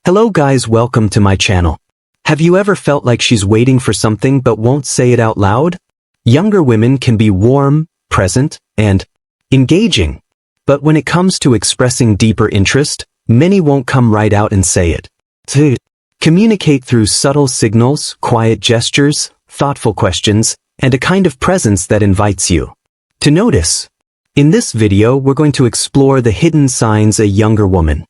Hello guys, welcome to my channel. Have you ever felt like she's waiting for something but won't say it out loud? Younger women can be warm, present, and engaging. But when it comes to expressing deeper interest, many won't come right out and say it. To communicate through subtle signals, quiet gestures, thoughtful questions, and a kind of presence that invites you to notice. In this video, we're going to explore the hidden signs a younger woman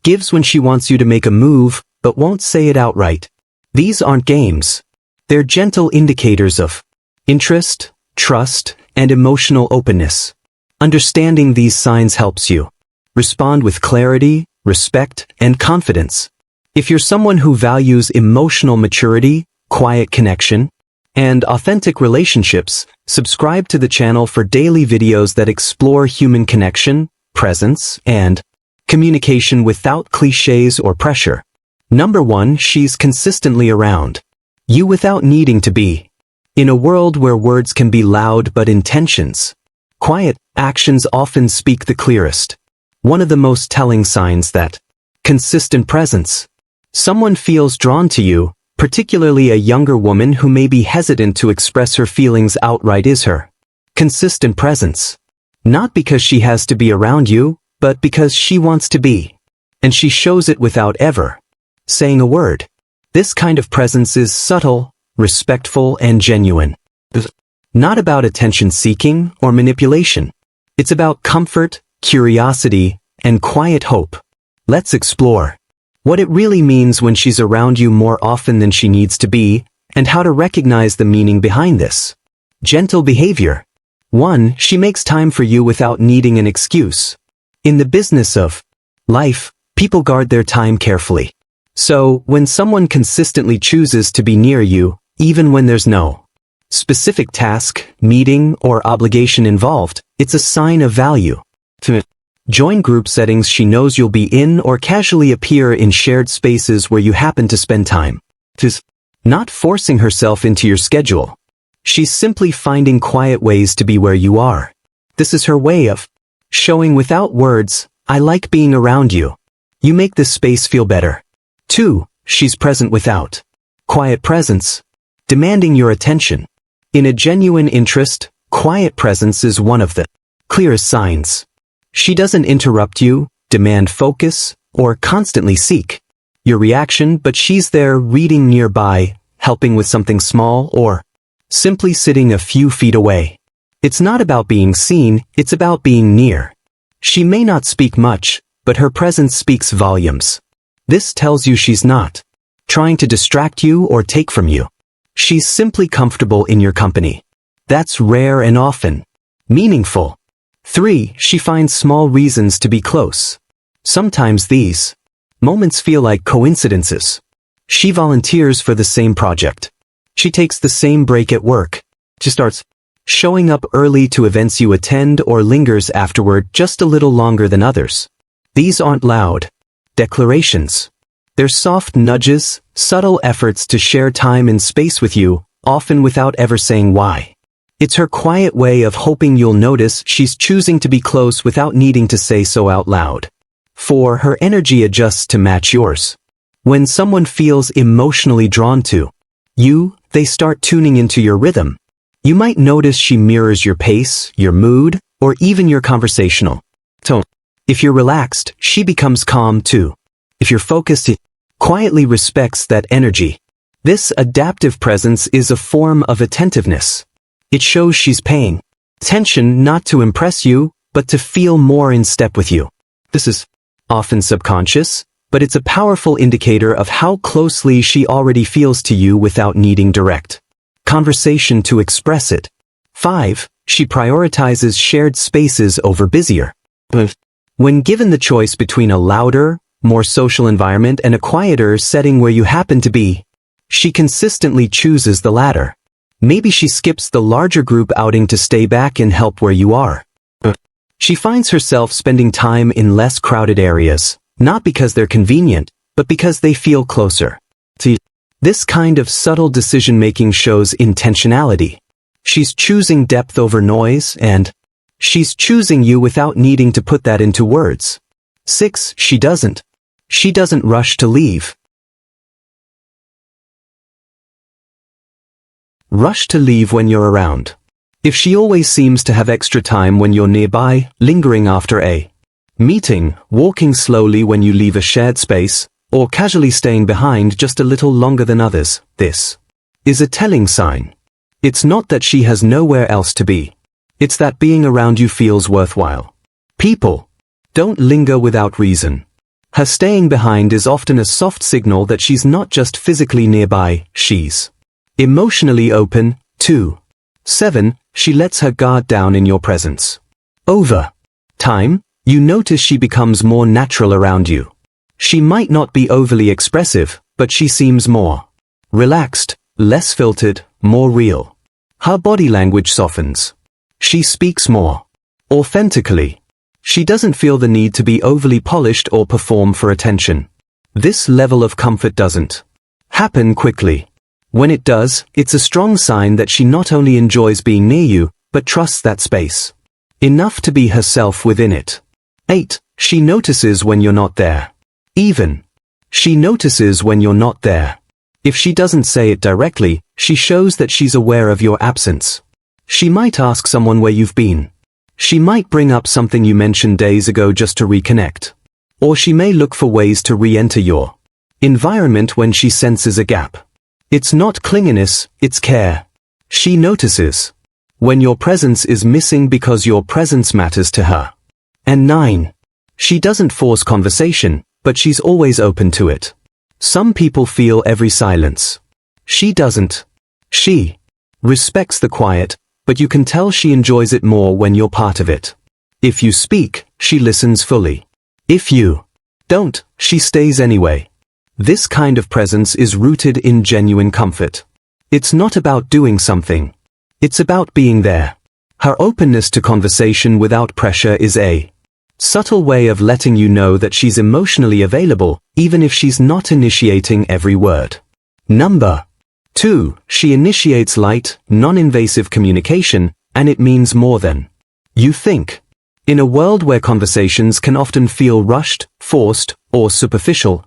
gives when she wants you to make a move, but won't say it outright. These aren't games. They're gentle indicators of interest, trust, and emotional openness. Understanding these signs helps you respond with clarity, respect, and confidence. If you're someone who values emotional maturity, quiet connection, and authentic relationships, subscribe to the channel for daily videos that explore human connection, presence, and communication without cliches or pressure. Number 1, she's consistently around you without needing to be. In a world where words can be loud but intentions, quiet actions often speak the clearest. One of the most telling signs that consistent presence. Someone feels drawn to you, particularly a younger woman who may be hesitant to express her feelings outright, is her consistent presence. Not because she has to be around you, but because she wants to be. And she shows it without ever saying a word. This kind of presence is subtle, respectful, and genuine. It's not about attention-seeking or manipulation. It's about comfort, curiosity, and quiet hope. Let's explore what it really means when she's around you more often than she needs to be, and how to recognize the meaning behind this. Gentle behavior. 1. She makes time for you without needing an excuse. In the business of life, people guard their time carefully. So, when someone consistently chooses to be near you, even when there's no specific task, meeting, or obligation involved, it's a sign of value. To join group settings she knows you'll be in, or casually appear in shared spaces where you happen to spend time. To not forcing herself into your schedule. She's simply finding quiet ways to be where you are. This is her way of showing without words, I like being around you. You make this space feel better. 2. She's present without quiet presence, demanding your attention. In a genuine interest, quiet presence is one of the clearest signs. She doesn't interrupt you, demand focus, or constantly seek your reaction, but she's there reading nearby, helping with something small, or simply sitting a few feet away. It's not about being seen, it's about being near. She may not speak much, but her presence speaks volumes. This tells you she's not trying to distract you or take from you. She's simply comfortable in your company. That's rare and often meaningful. 3. She finds small reasons to be close. Sometimes these moments feel like coincidences. She volunteers for the same project. She takes the same break at work. She starts showing up early to events you attend, or lingers afterward just a little longer than others. These aren't loud declarations. They're soft nudges, subtle efforts to share time and space with you, often without ever saying why. It's her quiet way of hoping you'll notice she's choosing to be close without needing to say so out loud. 4. Her energy adjusts to match yours. When someone feels emotionally drawn to you, they start tuning into your rhythm. You might notice she mirrors your pace, your mood, or even your conversational tone. If you're relaxed, she becomes calm too. If you're focused, it quietly respects that energy. This adaptive presence is a form of attentiveness. It shows she's paying attention not to impress you, but to feel more in step with you. This is often subconscious, but it's a powerful indicator of how closely she already feels to you without needing direct conversation to express it. 5. She prioritizes shared spaces over busier. When given the choice between a louder, more social environment and a quieter setting where you happen to be, she consistently chooses the latter. Maybe she skips the larger group outing to stay back and help where you are. She finds herself spending time in less crowded areas, not because they're convenient, but because they feel closer to you. This kind of subtle decision-making shows intentionality. She's choosing depth over noise, and she's choosing you without needing to put that into words. 6. She doesn't She doesn't rush to leave. Rush to leave when you're around. If she always seems to have extra time when you're nearby, lingering after a meeting, walking slowly when you leave a shared space, or casually staying behind just a little longer than others, this is a telling sign. It's not that she has nowhere else to be. It's that being around you feels worthwhile. People don't linger without reason. Her staying behind is often a soft signal that she's not just physically nearby, she's emotionally open, too. 7. She lets her guard down in your presence. Over time, you notice she becomes more natural around you. She might not be overly expressive, but she seems more relaxed, less filtered, more real. Her body language softens. She speaks more authentically. She doesn't feel the need to be overly polished or perform for attention. This level of comfort doesn't happen quickly. When it does, it's a strong sign that she not only enjoys being near you, but trusts that space enough to be herself within it. 8. She notices when you're not there. Even she notices when you're not there. If she doesn't say it directly, she shows that she's aware of your absence. She might ask someone where you've been. She might bring up something you mentioned days ago just to reconnect. Or she may look for ways to re-enter your environment when she senses a gap. It's not clinginess, it's care. She notices when your presence is missing because your presence matters to her. And 9. She doesn't force conversation, but she's always open to it. Some people feel every silence. She doesn't. She respects the quiet, but you can tell she enjoys it more when you're part of it. If you speak, she listens fully. If you don't, she stays anyway. This kind of presence is rooted in genuine comfort. It's not about doing something. It's about being there. Her openness to conversation without pressure is a subtle way of letting you know that she's emotionally available, even if she's not initiating every word. Number 2. She initiates light, non-invasive communication, and it means more than you think. In a world where conversations can often feel rushed, forced, or superficial,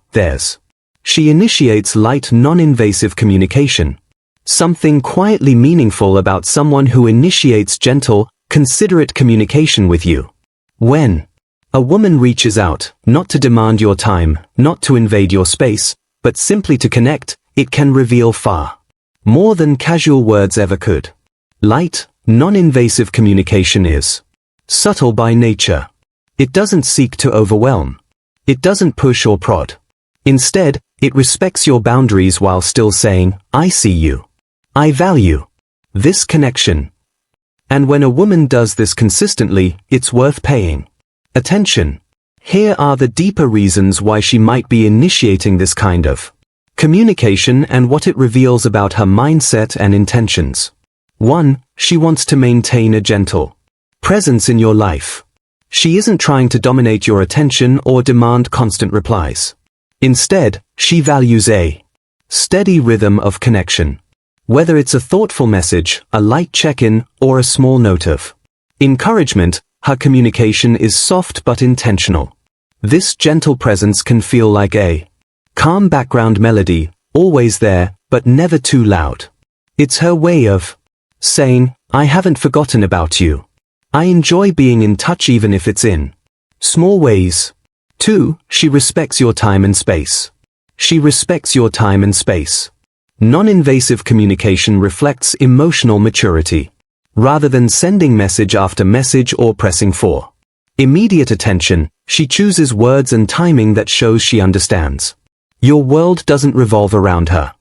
she initiates light, non-invasive communication. Something quietly meaningful about someone who initiates gentle, considerate communication with you. When a woman reaches out, not to demand your time, not to invade your space, but simply to connect, it can reveal far more than casual words ever could. Light, non-invasive communication is subtle by nature. It doesn't seek to overwhelm. It doesn't push or prod. Instead, it respects your boundaries while still saying, I see you. I value this connection. And when a woman does this consistently, it's worth paying attention. Here are the deeper reasons why she might be initiating this kind of communication and what it reveals about her mindset and intentions. 1. She wants to maintain a gentle presence in your life. She isn't trying to dominate your attention or demand constant replies. Instead, she values a steady rhythm of connection. Whether it's a thoughtful message, a light check-in, or a small note of encouragement, her communication is soft but intentional. This gentle presence can feel like a calm background melody, always there, but never too loud. It's her way of saying, I haven't forgotten about you. I enjoy being in touch even if it's in small ways. 2. She respects your time and space. She respects your time and space. Non-invasive communication reflects emotional maturity. Rather than sending message after message or pressing for immediate attention, she chooses words and timing that shows she understands. Your world doesn't revolve around her.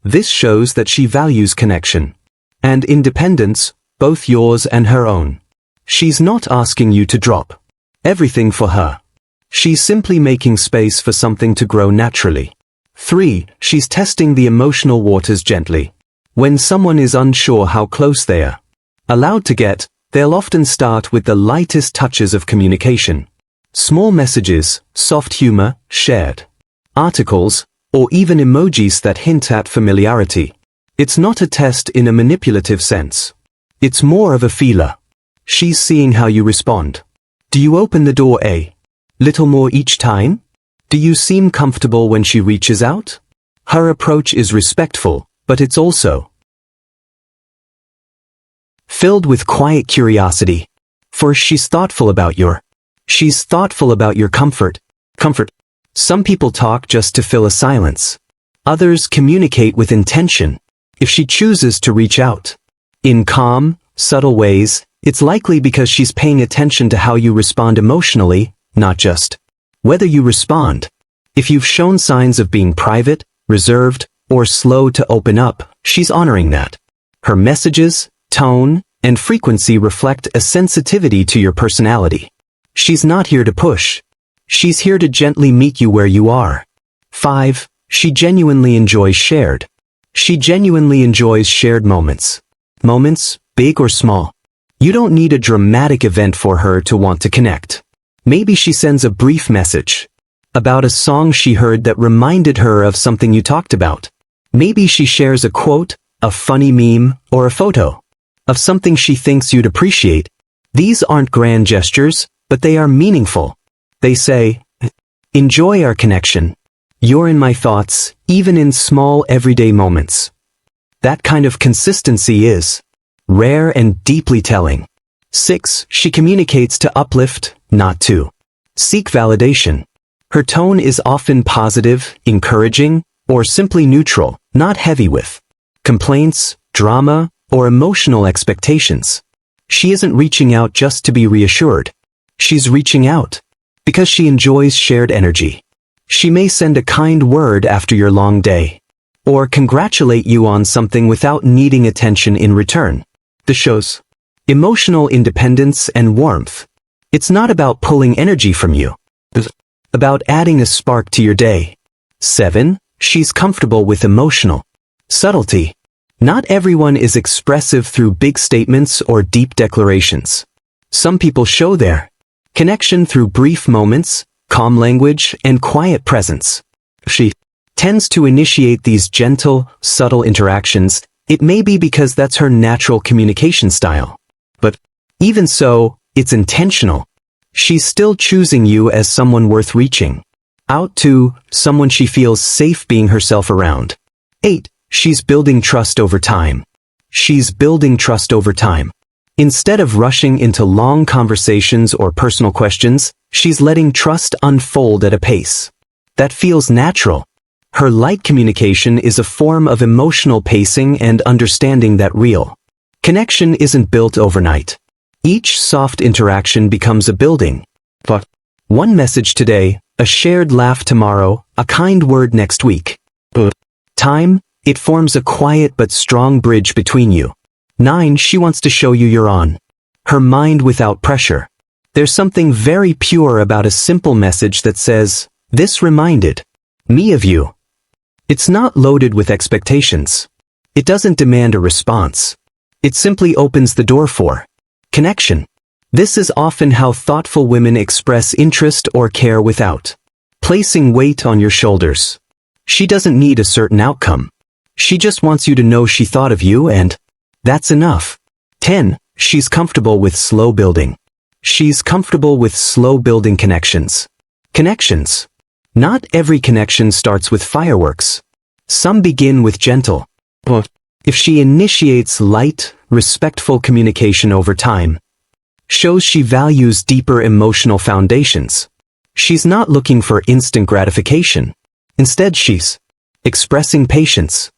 This shows that she values connection and independence, both yours and her own. She's not asking you to drop everything for her. She's simply making space for something to grow naturally. 3. She's testing the emotional waters gently. When someone is unsure how close they are allowed to get, they'll often start with the lightest touches of communication. Small messages, soft humor, shared articles, or even emojis that hint at familiarity. It's not a test in a manipulative sense. It's more of a feeler. She's seeing how you respond. Do you open the door a little more each time? Do you seem comfortable when she reaches out? Her approach is respectful, but it's also filled with quiet curiosity. For she's thoughtful about your comfort. Some people talk just to fill a silence. Others communicate with intention. If she chooses to reach out in calm, subtle ways, it's likely because she's paying attention to how you respond emotionally, not just whether you respond. If you've shown signs of being private, reserved, or slow to open up, she's honoring that. Her messages, tone, and frequency reflect a sensitivity to your personality. She's not here to push. She's here to gently meet you where you are. 5. She genuinely enjoys shared moments. Moments, big or small. You don't need a dramatic event for her to want to connect. Maybe she sends a brief message about a song she heard that reminded her of something you talked about. Maybe she shares a quote, a funny meme, or a photo of something she thinks you'd appreciate. These aren't grand gestures, but they are meaningful. They say, "Enjoy our connection. You're in my thoughts, even in small everyday moments." That kind of consistency is rare and deeply telling. 6. She communicates to uplift, not to seek validation. Her tone is often positive, encouraging, or simply neutral, not heavy with complaints, drama, or emotional expectations. She isn't reaching out just to be reassured. She's reaching out because she enjoys shared energy. She may send a kind word after your long day, or congratulate you on something without needing attention in return. This shows emotional independence and warmth. It's not about pulling energy from you. It's about adding a spark to your day. 7. She's comfortable with emotional subtlety. Not everyone is expressive through big statements or deep declarations. Some people show their connection through brief moments, calm language, and quiet presence. She tends to initiate these gentle, subtle interactions. It may be because that's her natural communication style. But even so, it's intentional. She's still choosing you as someone worth reaching out to, someone she feels safe being herself around. 8. She's building trust over time. Instead of rushing into long conversations or personal questions, she's letting trust unfold at a pace that feels natural. Her light communication is a form of emotional pacing and understanding that real connection isn't built overnight. Each soft interaction becomes a building block. One message today, a shared laugh tomorrow, a kind word next week. Time, it forms a quiet but strong bridge between you. 9. She wants to show you you're on her mind without pressure. There's something very pure about a simple message that says, "This reminded me of you." It's not loaded with expectations. It doesn't demand a response. It simply opens the door for connection. This is often how thoughtful women express interest or care without placing weight on your shoulders. She doesn't need a certain outcome. She just wants you to know she thought of you, and that's enough. 10. She's comfortable with slow building. Connections. Not every connection starts with fireworks. Some begin with gentle. If she initiates light, respectful communication over time, shows she values deeper emotional foundations. She's not looking for instant gratification. Instead, she's expressing patience.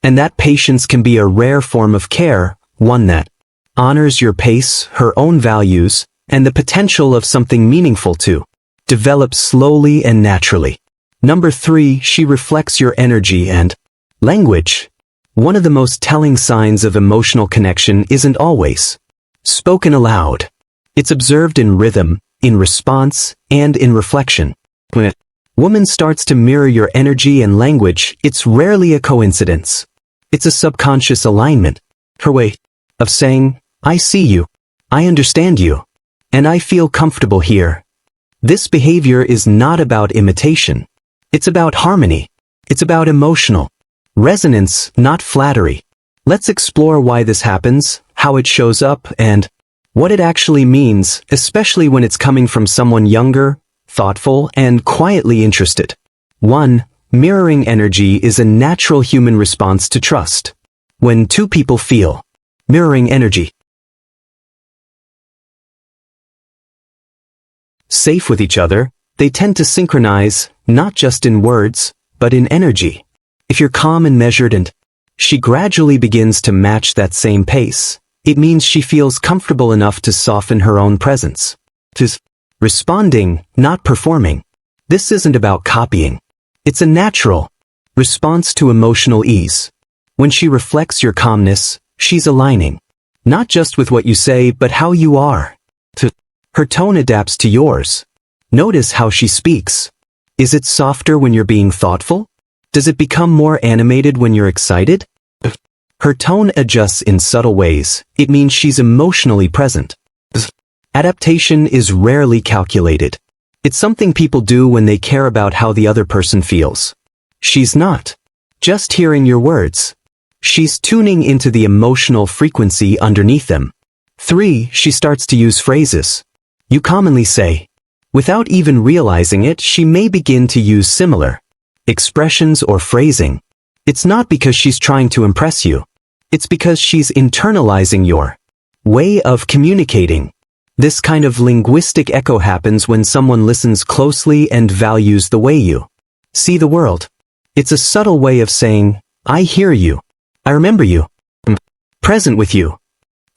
And that patience can be a rare form of care, one that honors your pace, her own values, and the potential of something meaningful to develop slowly and naturally. Number 3, she reflects your energy and language. One of the most telling signs of emotional connection isn't always spoken aloud. It's observed in rhythm, in response, and in reflection. When a woman starts to mirror your energy and language, it's rarely a coincidence. It's a subconscious alignment. Her way of saying, "I see you, I understand you, and I feel comfortable here." This behavior is not about imitation. It's about harmony. It's about emotional resonance, not flattery. Let's explore why this happens, how it shows up, and what it actually means, especially when it's coming from someone younger, thoughtful, and quietly interested. 1. Mirroring energy is a natural human response to trust. When two people feel mirroring energy, safe with each other, they tend to synchronize, not just in words, but in energy. If you're calm and measured and she gradually begins to match that same pace, it means she feels comfortable enough to soften her own presence. Responding, not performing. This isn't about copying. It's a natural response to emotional ease. When she reflects your calmness, she's aligning, not just with what you say, but how you are. Her tone adapts to yours. Notice how she speaks. Is it softer when you're being thoughtful? Does it become more animated when you're excited? Her tone adjusts in subtle ways. It means she's emotionally present. Adaptation is rarely calculated. It's something people do when they care about how the other person feels. She's not just hearing your words. She's tuning into the emotional frequency underneath them. 3. She starts to use phrases you commonly say. Without even realizing it, she may begin to use similar expressions or phrasing. It's not because she's trying to impress you. It's because she's internalizing your way of communicating. This kind of linguistic echo happens when someone listens closely and values the way you see the world. It's a subtle way of saying, I hear you. I remember you. I'm present with you.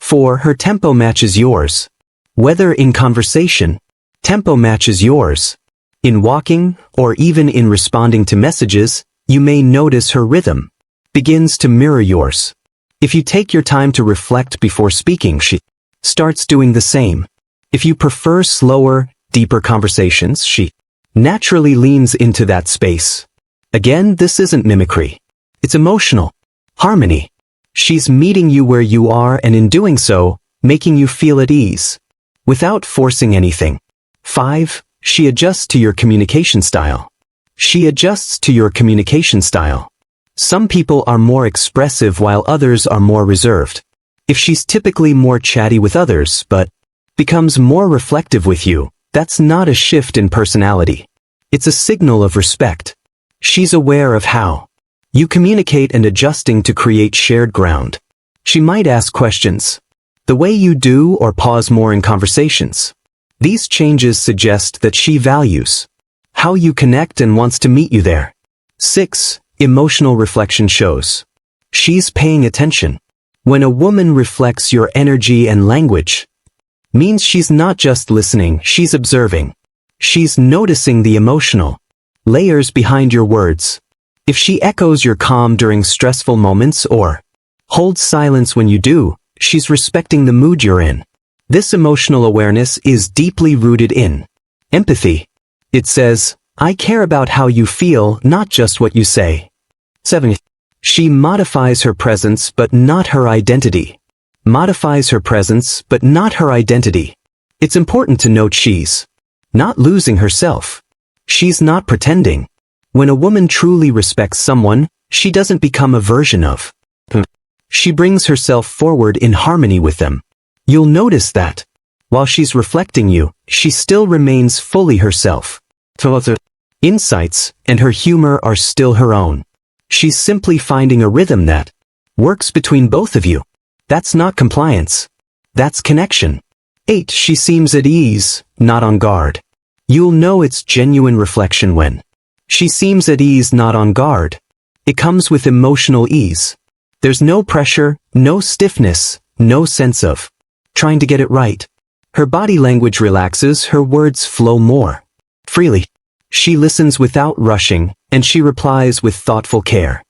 4. Her tempo matches yours. Whether in conversation, tempo matches yours. In walking, or even in responding to messages, you may notice her rhythm begins to mirror yours. If you take your time to reflect before speaking, she starts doing the same. If you prefer slower, deeper conversations, she naturally leans into that space. Again, this isn't mimicry. It's emotional harmony. She's meeting you where you are, and in doing so, making you feel at ease, without forcing anything. 5. She adjusts to your communication style. She adjusts to your communication style. Some people are more expressive while others are more reserved. If she's typically more chatty with others, but becomes more reflective with you, that's not a shift in personality. It's a signal of respect. She's aware of how you communicate and adjusting to create shared ground. She might ask questions the way you do or pause more in conversations. These changes suggest that she values how you connect and wants to meet you there. 6. Emotional reflection shows she's paying attention. When a woman reflects your energy and language, means she's not just listening, she's observing. She's noticing the emotional layers behind your words. If she echoes your calm during stressful moments or holds silence when you do, she's respecting the mood you're in. This emotional awareness is deeply rooted in empathy. It says, I care about how you feel, not just what you say. 7. She modifies her presence but not her identity. Modifies her presence but not her identity. It's important to note she's not losing herself. She's not pretending. When a woman truly respects someone, she doesn't become a version of them. She brings herself forward in harmony with them. You'll notice that, while she's reflecting you, she still remains fully herself. Her insights and her humor are still her own. She's simply finding a rhythm that works between both of you. That's not compliance. That's connection. 8. She seems at ease, not on guard. You'll know it's genuine reflection when she seems at ease, not on guard. It comes with emotional ease. There's no pressure, no stiffness, no sense of trying to get it right. Her body language relaxes, her words flow more freely. She listens without rushing, and she replies with thoughtful care.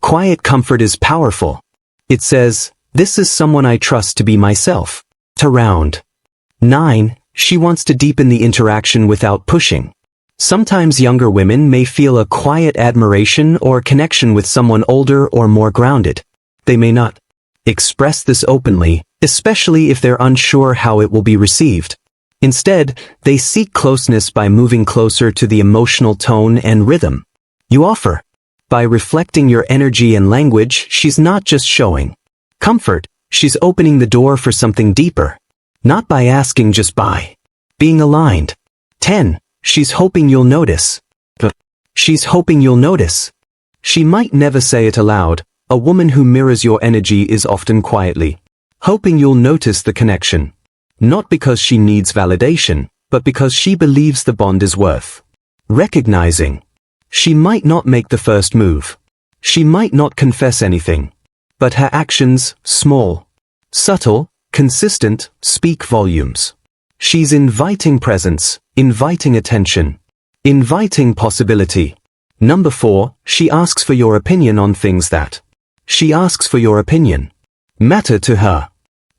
Quiet comfort is powerful. It says, this is someone I trust to be myself. Around 9. She wants to deepen the interaction without pushing. Sometimes younger women may feel a quiet admiration or connection with someone older or more grounded. They may not express this openly, especially if they're unsure how it will be received. Instead, they seek closeness by moving closer to the emotional tone and rhythm you offer. By reflecting your energy and language, she's not just showing comfort, she's opening the door for something deeper. Not by asking, just by being aligned. 10. She's hoping you'll notice. She's hoping you'll notice. She might never say it aloud. A woman who mirrors your energy is often quietly hoping you'll notice the connection. Not because she needs validation, but because she believes the bond is worth recognizing. She might not make the first move. She might not confess anything. But her actions, small, subtle, consistent, speak volumes. She's inviting presence, inviting attention, inviting possibility. Number 4, she asks for your opinion on things that she asks for your opinion matter to her.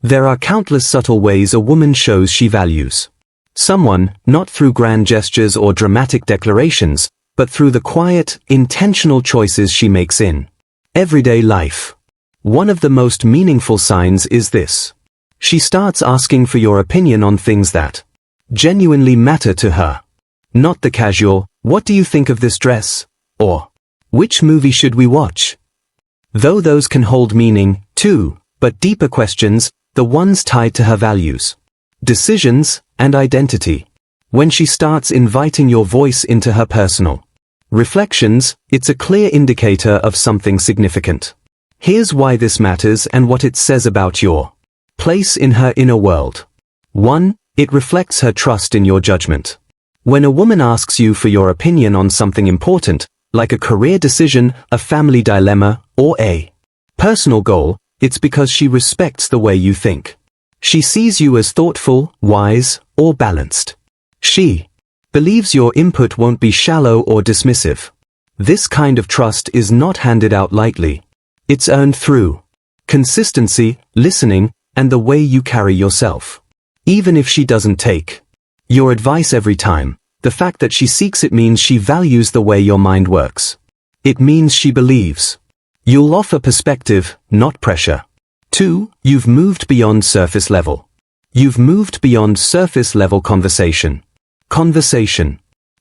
There are countless subtle ways a woman shows she values someone, not through grand gestures or dramatic declarations, but through the quiet, intentional choices she makes in everyday life. One of the most meaningful signs is this. She starts asking for your opinion on things that genuinely matter to her. Not the casual, "What do you think of this dress?" or "Which movie should we watch?" Though those can hold meaning, too, but deeper questions, the ones tied to her values, decisions, and identity. When she starts inviting your voice into her personal reflections, it's a clear indicator of something significant. Here's why this matters and what it says about your place in her inner world. 1. It reflects her trust in your judgment. When a woman asks you for your opinion on something important, like a career decision, a family dilemma, or a personal goal, it's because she respects the way you think. She sees you as thoughtful, wise, or balanced. She believes your input won't be shallow or dismissive. This kind of trust is not handed out lightly. It's earned through consistency, listening, and the way you carry yourself. Even if she doesn't take your advice every time, the fact that she seeks it means she values the way your mind works. It means she believes you'll offer perspective, not pressure. 2. You've moved beyond surface level. You've moved beyond surface level conversation.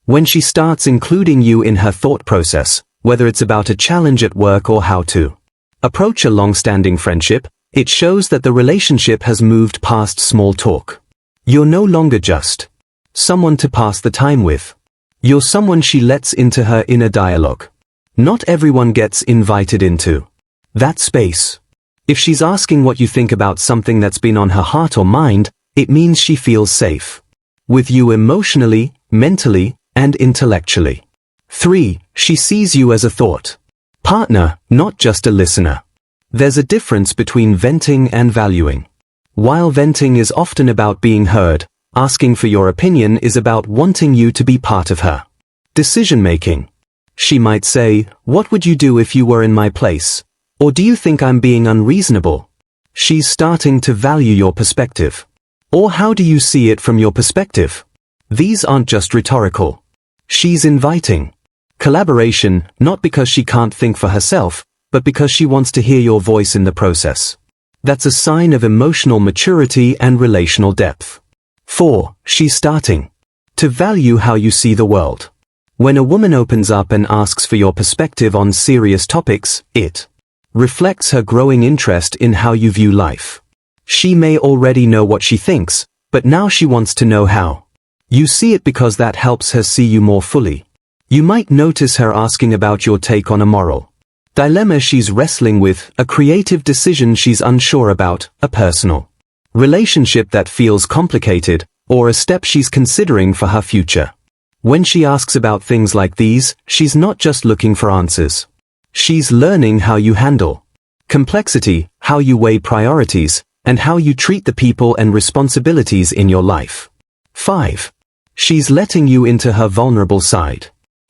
When she starts including you in her thought process, whether it's about a challenge at work or how to approach a long-standing friendship, it shows that the relationship has moved past small talk. You're no longer just someone to pass the time with. You're someone she lets into her inner dialogue. Not everyone gets invited into that space. If she's asking what you think about something that's been on her heart or mind, it means she feels safe with you emotionally, mentally, and intellectually. 3. She sees you as a thought partner, not just a listener. There's a difference between venting and valuing. While venting is often about being heard, asking for your opinion is about wanting you to be part of her decision-making. She might say, "What would you do if you were in my place?" Or, "Do you think I'm being unreasonable?" She's starting to value your perspective. Or, "How do you see it from your perspective?" These aren't just rhetorical. She's inviting collaboration, not because she can't think for herself, but because she wants to hear your voice in the process. That's a sign of emotional maturity and relational depth. 4. She's starting to value how you see the world. When a woman opens up and asks for your perspective on serious topics, it reflects her growing interest in how you view life. She may already know what she thinks, but now she wants to know how you see it because that helps her see you more fully. You might notice her asking about your take on a moral dilemma she's wrestling with, a creative decision she's unsure about, a personal relationship that feels complicated, or a step she's considering for her future. When she asks about things like these, she's not just looking for answers. She's learning how you handle complexity, how you weigh priorities, and how you treat the people and responsibilities in your life. 5. She's letting you into her vulnerable side.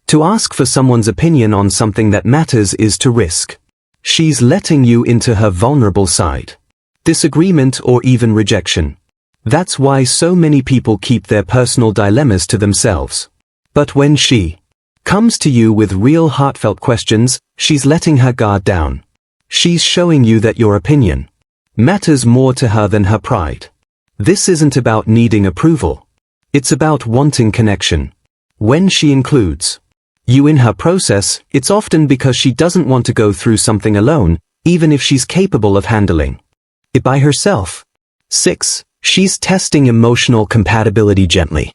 To ask for someone's opinion on something that matters is to risk. She's letting you into her vulnerable side. Disagreement or even rejection. That's why so many people keep their personal dilemmas to themselves. But when she comes to you with real heartfelt questions, she's letting her guard down. She's showing you that your opinion matters more to her than her pride. This isn't about needing approval. It's about wanting connection. When she includes you in her process, it's often because she doesn't want to go through something alone, even if she's capable of handling it by herself. 6. She's testing emotional compatibility gently.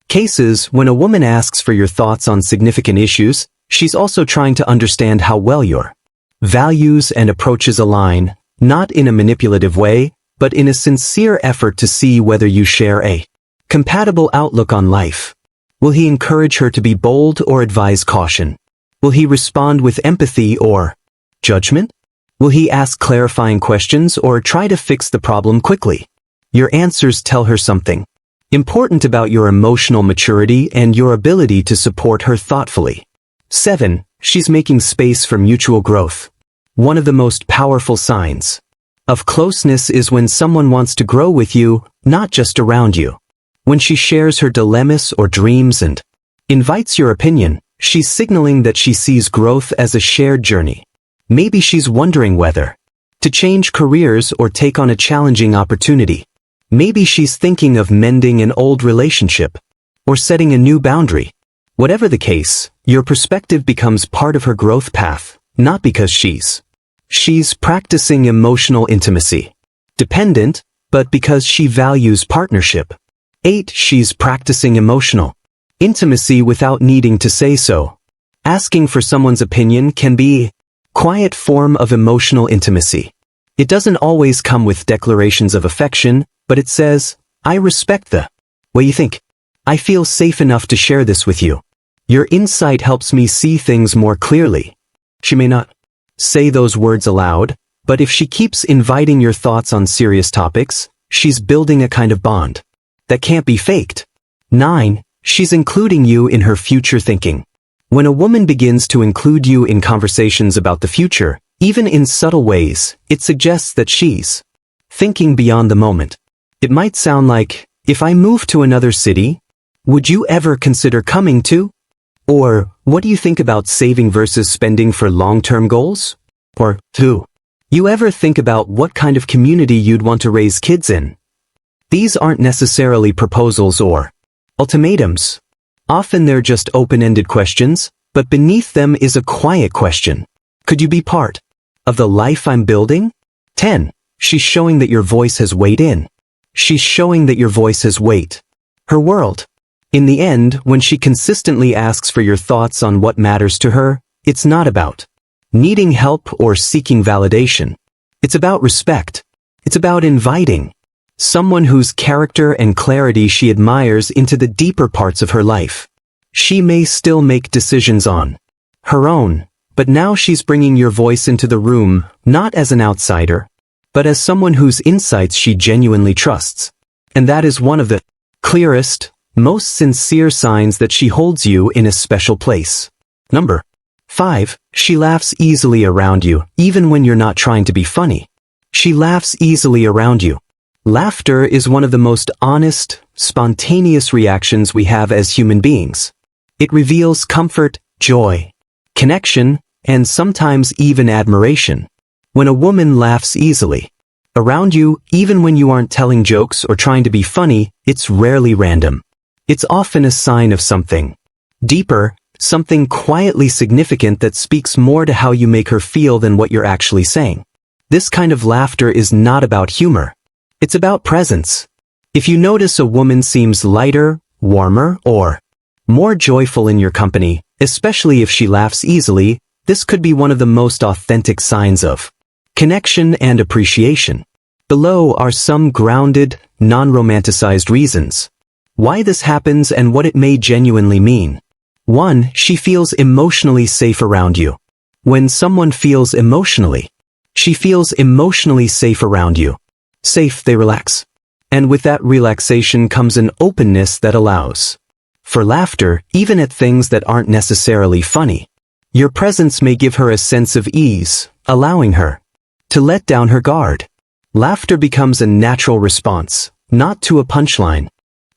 Cases when a woman asks for your thoughts on significant issues, she's also trying to understand how well your values and approaches align, not in a manipulative way, but in a sincere effort to see whether you share a compatible outlook on life. Will he encourage her to be bold or advise caution? Will he respond with empathy or judgment? Will he ask clarifying questions or try to fix the problem quickly? Your answers tell her something important about your emotional maturity and your ability to support her thoughtfully. 7. She's making space for mutual growth. One of the most powerful signs of closeness is when someone wants to grow with you, not just around you. When she shares her dilemmas or dreams and invites your opinion, she's signaling that she sees growth as a shared journey. Maybe she's wondering whether to change careers or take on a challenging opportunity. Maybe she's thinking of mending an old relationship or setting a new boundary. Whatever the case, your perspective becomes part of her growth path, not because she's practicing emotional intimacy. Dependent, but because she values partnership. 8. She's practicing emotional intimacy without needing to say so. Asking for someone's opinion can be a quiet form of emotional intimacy. It doesn't always come with declarations of affection, but it says, I respect the way you think. I feel safe enough to share this with you. Your insight helps me see things more clearly. She may not say those words aloud, but if she keeps inviting your thoughts on serious topics, she's building a kind of bond that can't be faked. 9. She's including you in her future thinking. When a woman begins to include you in conversations about the future, even in subtle ways, it suggests that she's thinking beyond the moment. It might sound like, if I move to another city, would you ever consider coming to? Or, what do you think about saving versus spending for long-term goals? Or, 2. You ever think about what kind of community you'd want to raise kids in? These aren't necessarily proposals or ultimatums. Often they're just open-ended questions, but beneath them is a quiet question. Could you be part of the life I'm building? 10. She's showing that your voice has weighed in. She's showing that your voice has weight. Her world. In the end, when she consistently asks for your thoughts on what matters to her, it's not about needing help or seeking validation. It's about respect. It's about inviting someone whose character and clarity she admires into the deeper parts of her life. She may still make decisions on her own, but now she's bringing your voice into the room, not as an outsider, but as someone whose insights she genuinely trusts. And that is one of the clearest, most sincere signs that she holds you in a special place. Number 5. She laughs easily around you, even when you're not trying to be funny. She laughs easily around you. Laughter is one of the most honest, spontaneous reactions we have as human beings. It reveals comfort, joy, connection, and sometimes even admiration. When a woman laughs easily around you, even when you aren't telling jokes or trying to be funny, it's rarely random. It's often a sign of something deeper, something quietly significant that speaks more to how you make her feel than what you're actually saying. This kind of laughter is not about humor. It's about presence. If you notice a woman seems lighter, warmer, or more joyful in your company, especially if she laughs easily, this could be one of the most authentic signs of connection and appreciation. Below are some grounded, non-romanticized reasons why this happens and what it may genuinely mean. 1. She feels emotionally safe around you. When someone feels she feels emotionally safe around you. Safe, they relax. And with that relaxation comes an openness that allows for laughter, even at things that aren't necessarily funny. Your presence may give her a sense of ease, allowing her to let down her guard. Laughter becomes a natural response, not to a punchline,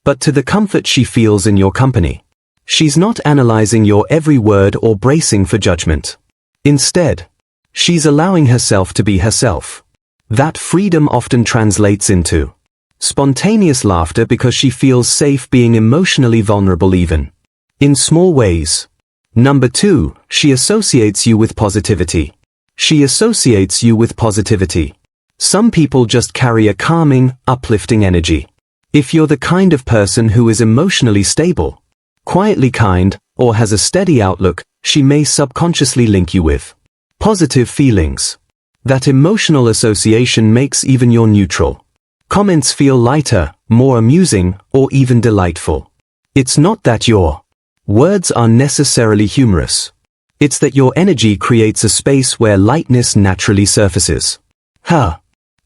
but to the comfort she feels in your company. She's not analyzing your every word or bracing for judgment. Instead, she's allowing herself to be herself. That freedom often translates into spontaneous laughter because she feels safe being emotionally vulnerable even in small ways. Number 2, she associates you with positivity. She associates you with positivity. Some people just carry a calming, uplifting energy. If you're the kind of person who is emotionally stable, quietly kind, or has a steady outlook, she may subconsciously link you with positive feelings. That emotional association makes even your neutral comments feel lighter, more amusing, or even delightful. It's not that your words are necessarily humorous. It's that your energy creates a space where lightness naturally surfaces. Her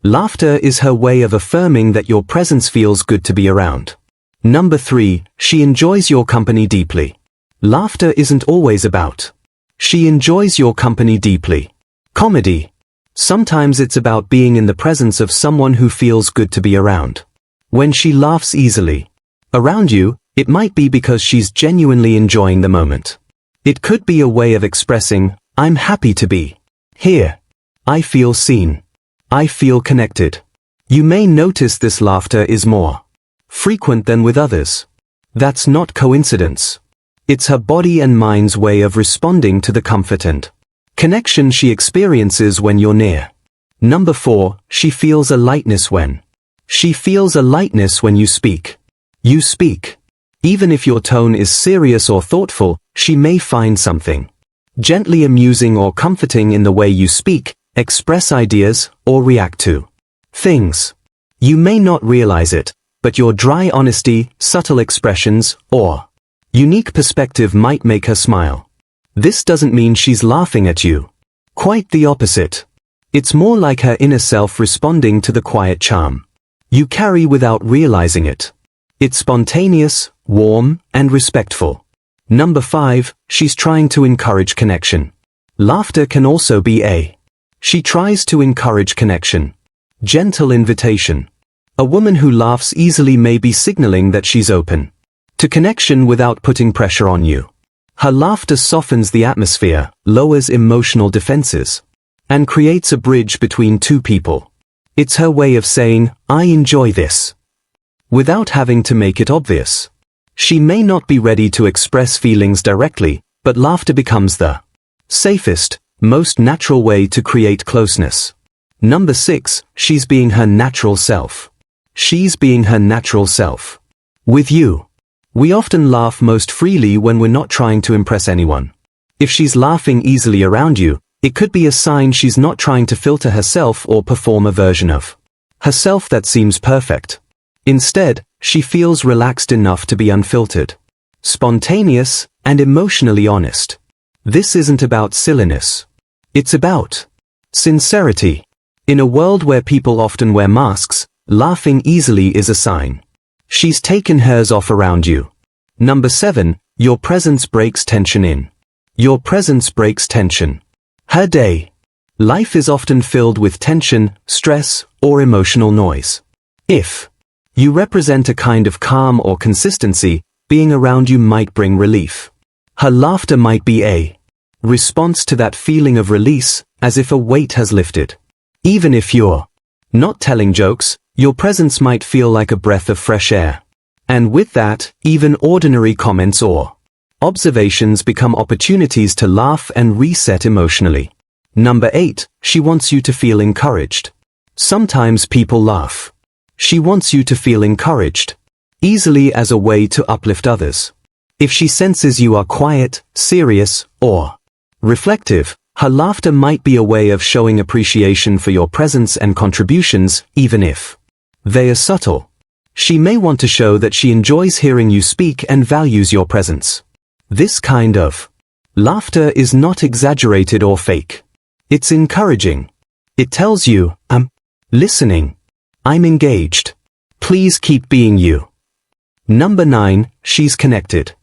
laughter is her way of affirming that your presence feels good to be around. Number 3, she enjoys your company deeply. Laughter isn't always about she enjoys your company deeply. Comedy. Sometimes it's about being in the presence of someone who feels good to be around. When she laughs easily around you, it might be because she's genuinely enjoying the moment. It could be a way of expressing, I'm happy to be here. I feel seen. I feel connected. You may notice this laughter is more frequent than with others. That's not coincidence. It's her body and mind's way of responding to the comfort and connection she experiences when you're near. Number 4, she feels a lightness when you speak. You speak. Even if your tone is serious or thoughtful, she may find something gently amusing or comforting in the way you speak, express ideas, or react to things. You may not realize it, but your dry honesty, subtle expressions, or unique perspective might make her smile. This doesn't mean she's laughing at you. Quite the opposite. It's more like her inner self responding to the quiet charm you carry without realizing it. It's spontaneous, warm, and respectful. Number 5, she's trying to encourage connection. Laughter can also be she tries to encourage connection. Gentle invitation. A woman who laughs easily may be signaling that she's open to connection without putting pressure on you. Her laughter softens the atmosphere, lowers emotional defenses, and creates a bridge between two people. It's her way of saying, I enjoy this, without having to make it obvious. She may not be ready to express feelings directly, but laughter becomes the safest, most natural way to create closeness. Number 6, she's being her natural self. She's being her natural self. With you. We often laugh most freely when we're not trying to impress anyone. If she's laughing easily around you, it could be a sign she's not trying to filter herself or perform a version of herself that seems perfect. Instead, she feels relaxed enough to be unfiltered, spontaneous, and emotionally honest. This isn't about silliness. It's about sincerity. In a world where people often wear masks, laughing easily is a sign she's taken hers off around you. Number 7, your presence breaks tension in. Your presence breaks tension. Her day. Life is often filled with tension, stress, or emotional noise. If you represent a kind of calm or consistency, being around you might bring relief. Her laughter might be a response to that feeling of release, as if a weight has lifted. Even if you're not telling jokes, your presence might feel like a breath of fresh air. And with that, even ordinary comments or observations become opportunities to laugh and reset emotionally. Number 8, she wants you to feel encouraged. Sometimes people laugh. She wants you to feel encouraged, easily as a way to uplift others. If she senses you are quiet, serious, or reflective, her laughter might be a way of showing appreciation for your presence and contributions, even if they are subtle. She may want to show that she enjoys hearing you speak and values your presence. This kind of laughter is not exaggerated or fake. It's encouraging. It tells you, I'm listening. I'm engaged. Please keep being you. Number 9, she's connected.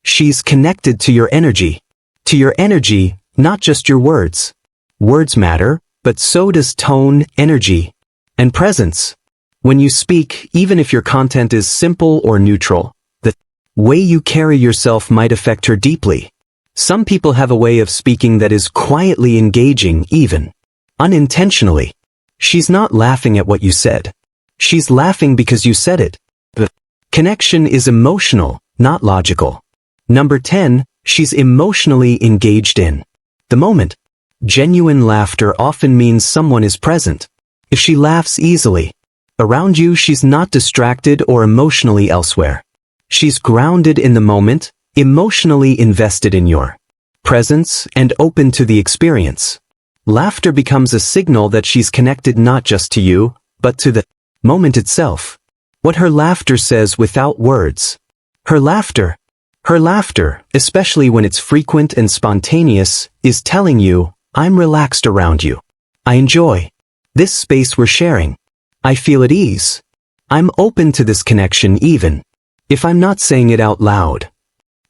She's connected to your energy. To your energy, not just your words. Words matter, but so does tone, energy, and presence. When you speak, even if your content is simple or neutral, the way you carry yourself might affect her deeply. Some people have a way of speaking that is quietly engaging, even unintentionally. She's not laughing at what you said. She's laughing because you said it. The connection is emotional, not logical. Number 10, she's emotionally engaged in the moment. Genuine laughter often means someone is present. If she laughs easily Around you, she's not distracted or emotionally elsewhere. She's grounded in the moment, emotionally invested in your presence, and open to the experience. Laughter becomes a signal that she's connected not just to you, but to the moment itself. What her laughter says without words. Her laughter, especially when it's frequent and spontaneous, is telling you, I'm relaxed around you. I enjoy this space we're sharing. I feel at ease. I'm open to this connection even if I'm not saying it out loud.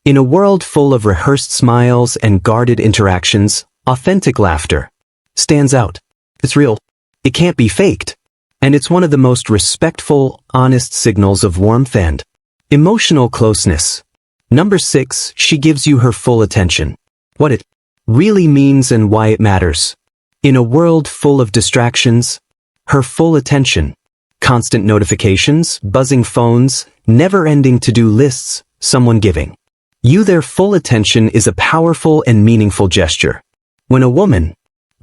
In a world full of rehearsed smiles and guarded interactions, authentic laughter stands out. It's real. It can't be faked. And it's one of the most respectful, honest signals of warmth and emotional closeness. Number 6, she gives you her full attention. What it really means and why it matters. In a world full of distractions, her full attention, constant notifications, buzzing phones, never-ending to-do lists, someone giving you their full attention is a powerful and meaningful gesture. When a woman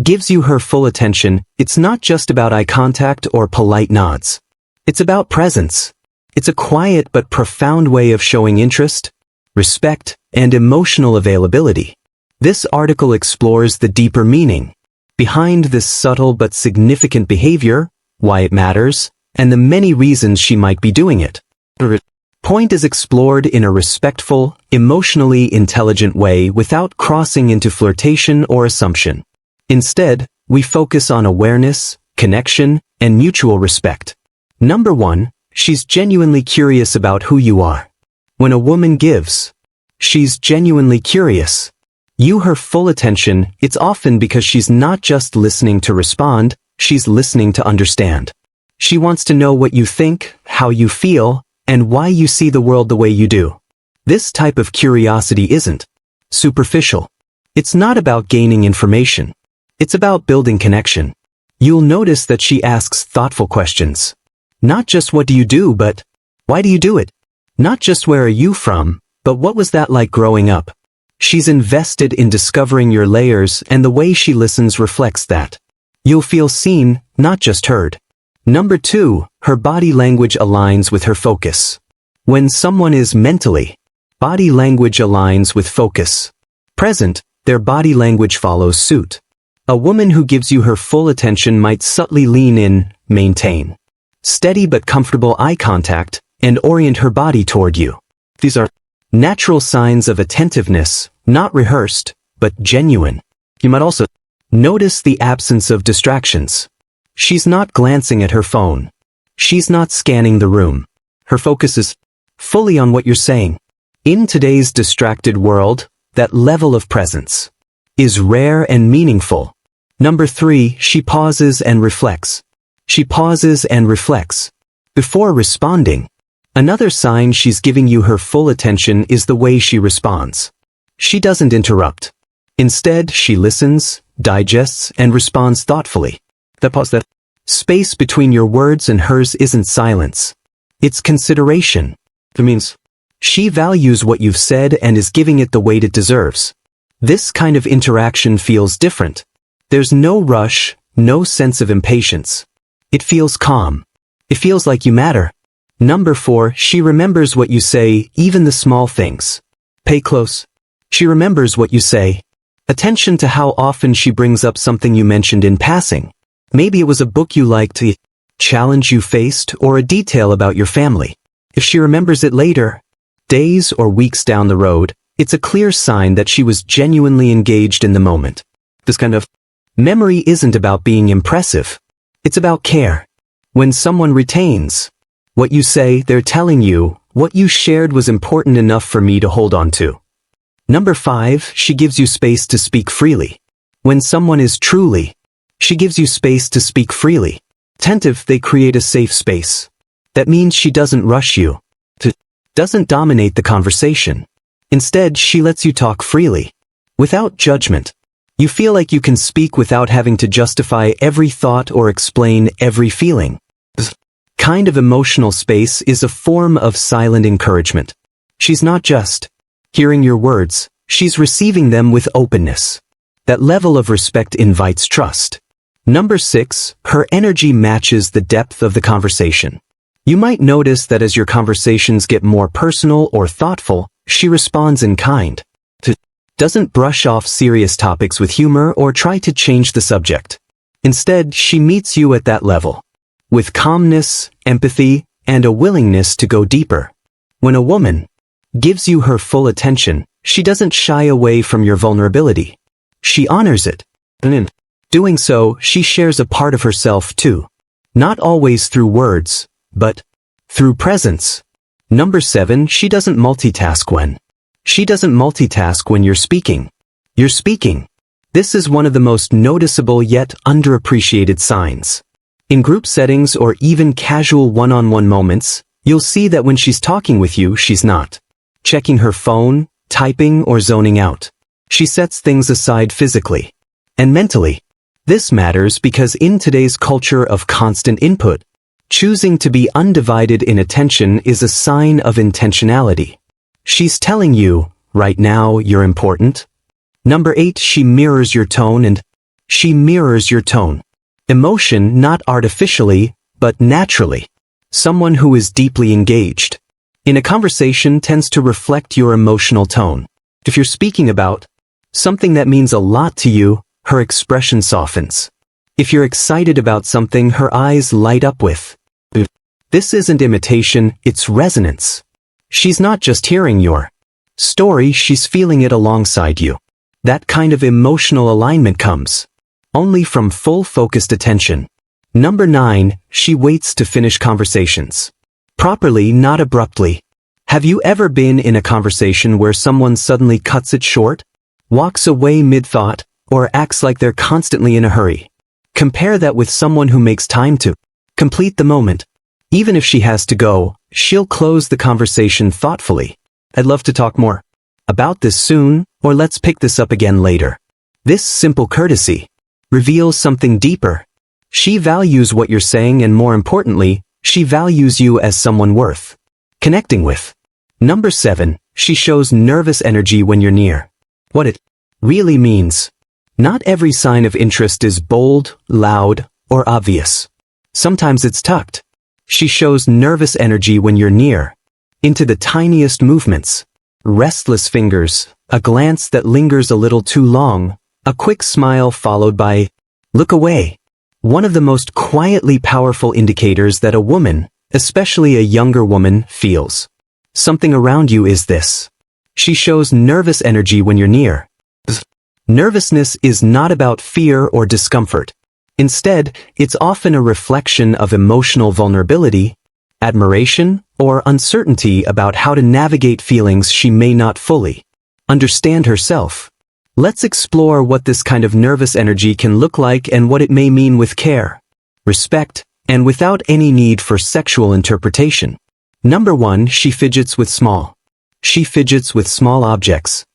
gives you her full attention, it's not just about eye contact or polite nods. It's about presence. It's a quiet but profound way of showing interest, respect, and emotional availability. This article explores the deeper meaning behind this subtle but significant behavior, why it matters, and the many reasons she might be doing it. The point is explored in a respectful, emotionally intelligent way without crossing into flirtation or assumption. Instead, we focus on awareness, connection, and mutual respect. Number 1, she's genuinely curious about who you are. When a woman gives, she's genuinely curious. You her full attention, it's often because she's not just listening to respond, she's listening to understand. She wants to know what you think, how you feel, and why you see the world the way you do. This type of curiosity isn't superficial. It's not about gaining information. It's about building connection. You'll notice that she asks thoughtful questions. Not just what do you do, but why do you do it? Not just where are you from, but what was that like growing up? She's invested in discovering your layers, and the way she listens reflects that. You'll feel seen, not just heard. Number 2, her body language aligns with her focus. When someone is mentally, body language aligns with focus. Present, their body language follows suit. A woman who gives you her full attention might subtly lean in, maintain steady but comfortable eye contact, and orient her body toward you. These are natural signs of attentiveness, not rehearsed, but genuine. You might also notice the absence of distractions. She's not glancing at her phone. She's not scanning the room. Her focus is fully on what you're saying. In today's distracted world, that level of presence is rare and meaningful. Number 3, she pauses and reflects. She pauses and reflects before responding. Another sign she's giving you her full attention is the way she responds. She doesn't interrupt. Instead, she listens, digests, and responds thoughtfully. That pause, that space between your words and hers isn't silence. It's consideration. That means she values what you've said and is giving it the weight it deserves. This kind of interaction feels different. There's no rush, no sense of impatience. It feels calm. It feels like you matter. Number 4, she remembers what you say, even the small things. Pay close. She remembers what you say. Attention to how often she brings up something you mentioned in passing. Maybe it was a book you liked, a challenge you faced, or a detail about your family. If she remembers it later, days or weeks down the road, it's a clear sign that she was genuinely engaged in the moment. This kind of memory isn't about being impressive. It's about care. When someone retains what you say, they're telling you, what you shared was important enough for me to hold on to. Number 5, she gives you space to speak freely. When someone is truly, she gives you space to speak freely. Attentive, they create a safe space. That means she doesn't rush you. Doesn't dominate the conversation. Instead, she lets you talk freely, without judgment. You feel like you can speak without having to justify every thought or explain every feeling. This kind of emotional space is a form of silent encouragement. She's not just hearing your words, she's receiving them with openness. That level of respect invites trust. Number 6, her energy matches the depth of the conversation. You might notice that as your conversations get more personal or thoughtful, she responds in kind. Doesn't brush off serious topics with humor or try to change the subject. Instead, she meets you at that level, with calmness, empathy, and a willingness to go deeper. When a woman gives you her full attention, she doesn't shy away from your vulnerability. She honors it. And in doing so, she shares a part of herself too. Not always through words, but through presence. Number 7, she doesn't multitask when. She doesn't multitask when you're speaking. You're speaking. This is one of the most noticeable yet underappreciated signs. In group settings or even casual one-on-one moments, you'll see that when she's talking with you, she's not checking her phone, typing, or zoning out. She sets things aside physically and mentally. This matters because in today's culture of constant input, choosing to be undivided in attention is a sign of intentionality. She's telling you, right now, you're important. Number 8, she mirrors your tone and she mirrors your tone. Emotion not artificially, but naturally. Someone who is deeply engaged in a conversation tends to reflect your emotional tone. If you're speaking about something that means a lot to you, her expression softens. If you're excited about something, her eyes light up with. This isn't imitation, it's resonance. She's not just hearing your story, she's feeling it alongside you. That kind of emotional alignment comes only from full focused attention. Number 9, she waits to finish conversations. Properly, not abruptly. Have you ever been in a conversation where someone suddenly cuts it short, walks away mid-thought, or acts like they're constantly in a hurry? Compare that with someone who makes time to complete the moment. Even if she has to go, she'll close the conversation thoughtfully. I'd love to talk more about this soon, or let's pick this up again later. This simple courtesy reveals something deeper. She values what you're saying, and more importantly, she values you as someone worth connecting with. Number 7, she shows nervous energy when you're near. What it really means. Not every sign of interest is bold, loud, or obvious. Sometimes it's tucked. She shows nervous energy when you're near, into the tiniest movements. Restless fingers, a glance that lingers a little too long, a quick smile followed by, look away. One of the most quietly powerful indicators that a woman, especially a younger woman, feels something around you is this. She shows nervous energy when you're near. Nervousness is not about fear or discomfort. Instead, it's often a reflection of emotional vulnerability, admiration, or uncertainty about how to navigate feelings she may not fully understand herself. Let's explore what this kind of nervous energy can look like and what it may mean with care, respect, and without any need for sexual interpretation. Number 1, she fidgets with small. She fidgets with small objects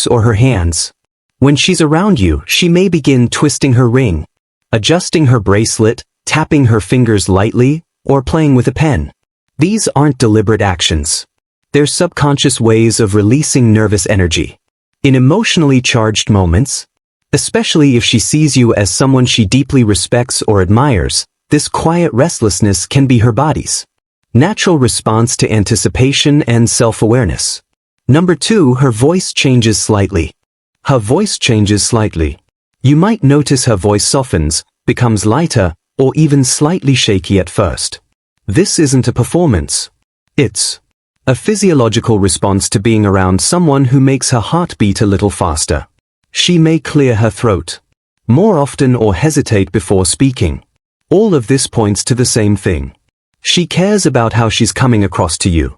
or her hands. When she's around you, she may begin twisting her ring, adjusting her bracelet, tapping her fingers lightly, or playing with a pen. These aren't deliberate actions. They're subconscious ways of releasing nervous energy. In emotionally charged moments, especially if she sees you as someone she deeply respects or admires, this quiet restlessness can be her body's natural response to anticipation and self-awareness. Number 2, her voice changes slightly. Her voice changes slightly. You might notice her voice softens, becomes lighter, or even slightly shaky at first. This isn't a performance. It's a physiological response to being around someone who makes her heart beat a little faster. She may clear her throat more often or hesitate before speaking. All of this points to the same thing. She cares about how she's coming across to you.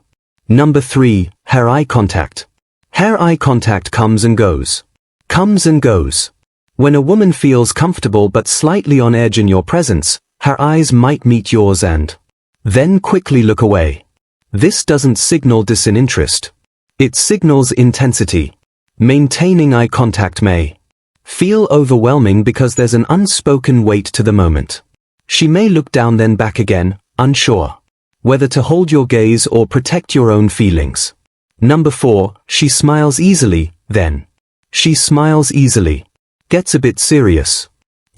Number 3, her eye contact. Her eye contact comes and goes. Comes and goes. When a woman feels comfortable but slightly on edge in your presence, her eyes might meet yours and then quickly look away. This doesn't signal disinterest. It signals intensity. Maintaining eye contact may feel overwhelming because there's an unspoken weight to the moment. She may look down then back again, unsure whether to hold your gaze or protect your own feelings. Number 4, she smiles easily, then. She smiles easily. Gets a bit serious.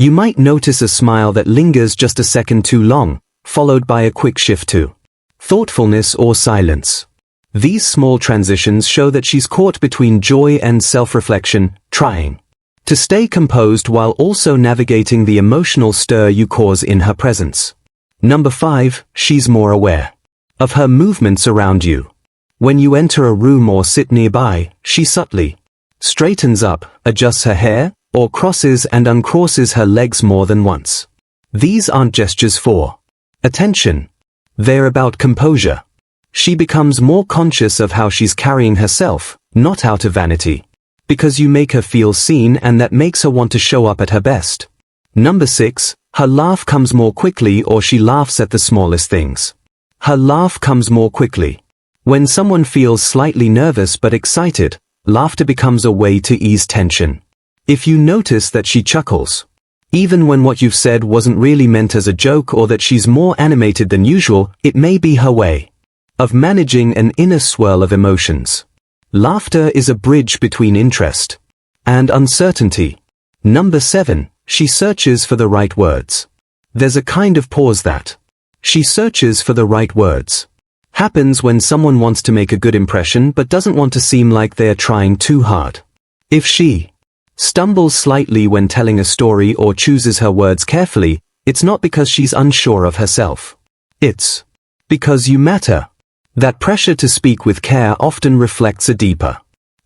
You might notice a smile that lingers just a second too long, followed by a quick shift to thoughtfulness or silence. These small transitions show that she's caught between joy and self-reflection, trying to stay composed while also navigating the emotional stir you cause in her presence. Number 5, she's more aware of her movements around you. When you enter a room or sit nearby, she subtly straightens up, adjusts her hair, or crosses and uncrosses her legs more than once. These aren't gestures for attention. They're about composure. She becomes more conscious of how she's carrying herself, not out of vanity, because you make her feel seen, and that makes her want to show up at her best. Number 6, her laugh comes more quickly, or she laughs at the smallest things. Her laugh comes more quickly. When someone feels slightly nervous but excited, laughter becomes a way to ease tension. If you notice that she chuckles, even when what you've said wasn't really meant as a joke, or that she's more animated than usual, it may be her way of managing an inner swirl of emotions. Laughter is a bridge between interest and uncertainty. Number 7, she searches for the right words. There's a kind of pause that she searches for the right words. Happens when someone wants to make a good impression but doesn't want to seem like they're trying too hard. If she stumbles slightly when telling a story or chooses her words carefully, it's not because she's unsure of herself. It's because you matter. That pressure to speak with care often reflects a deeper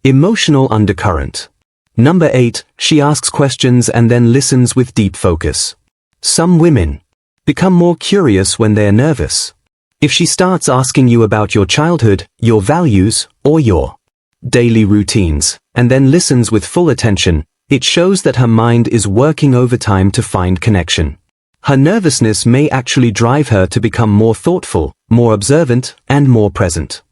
emotional undercurrent. Number 8, she asks questions and then listens with deep focus. Some women become more curious when they're nervous. If she starts asking you about your childhood, your values, or your daily routines, and then listens with full attention, it shows that her mind is working overtime to find connection. Her nervousness may actually drive her to become more thoughtful, more observant, and more present.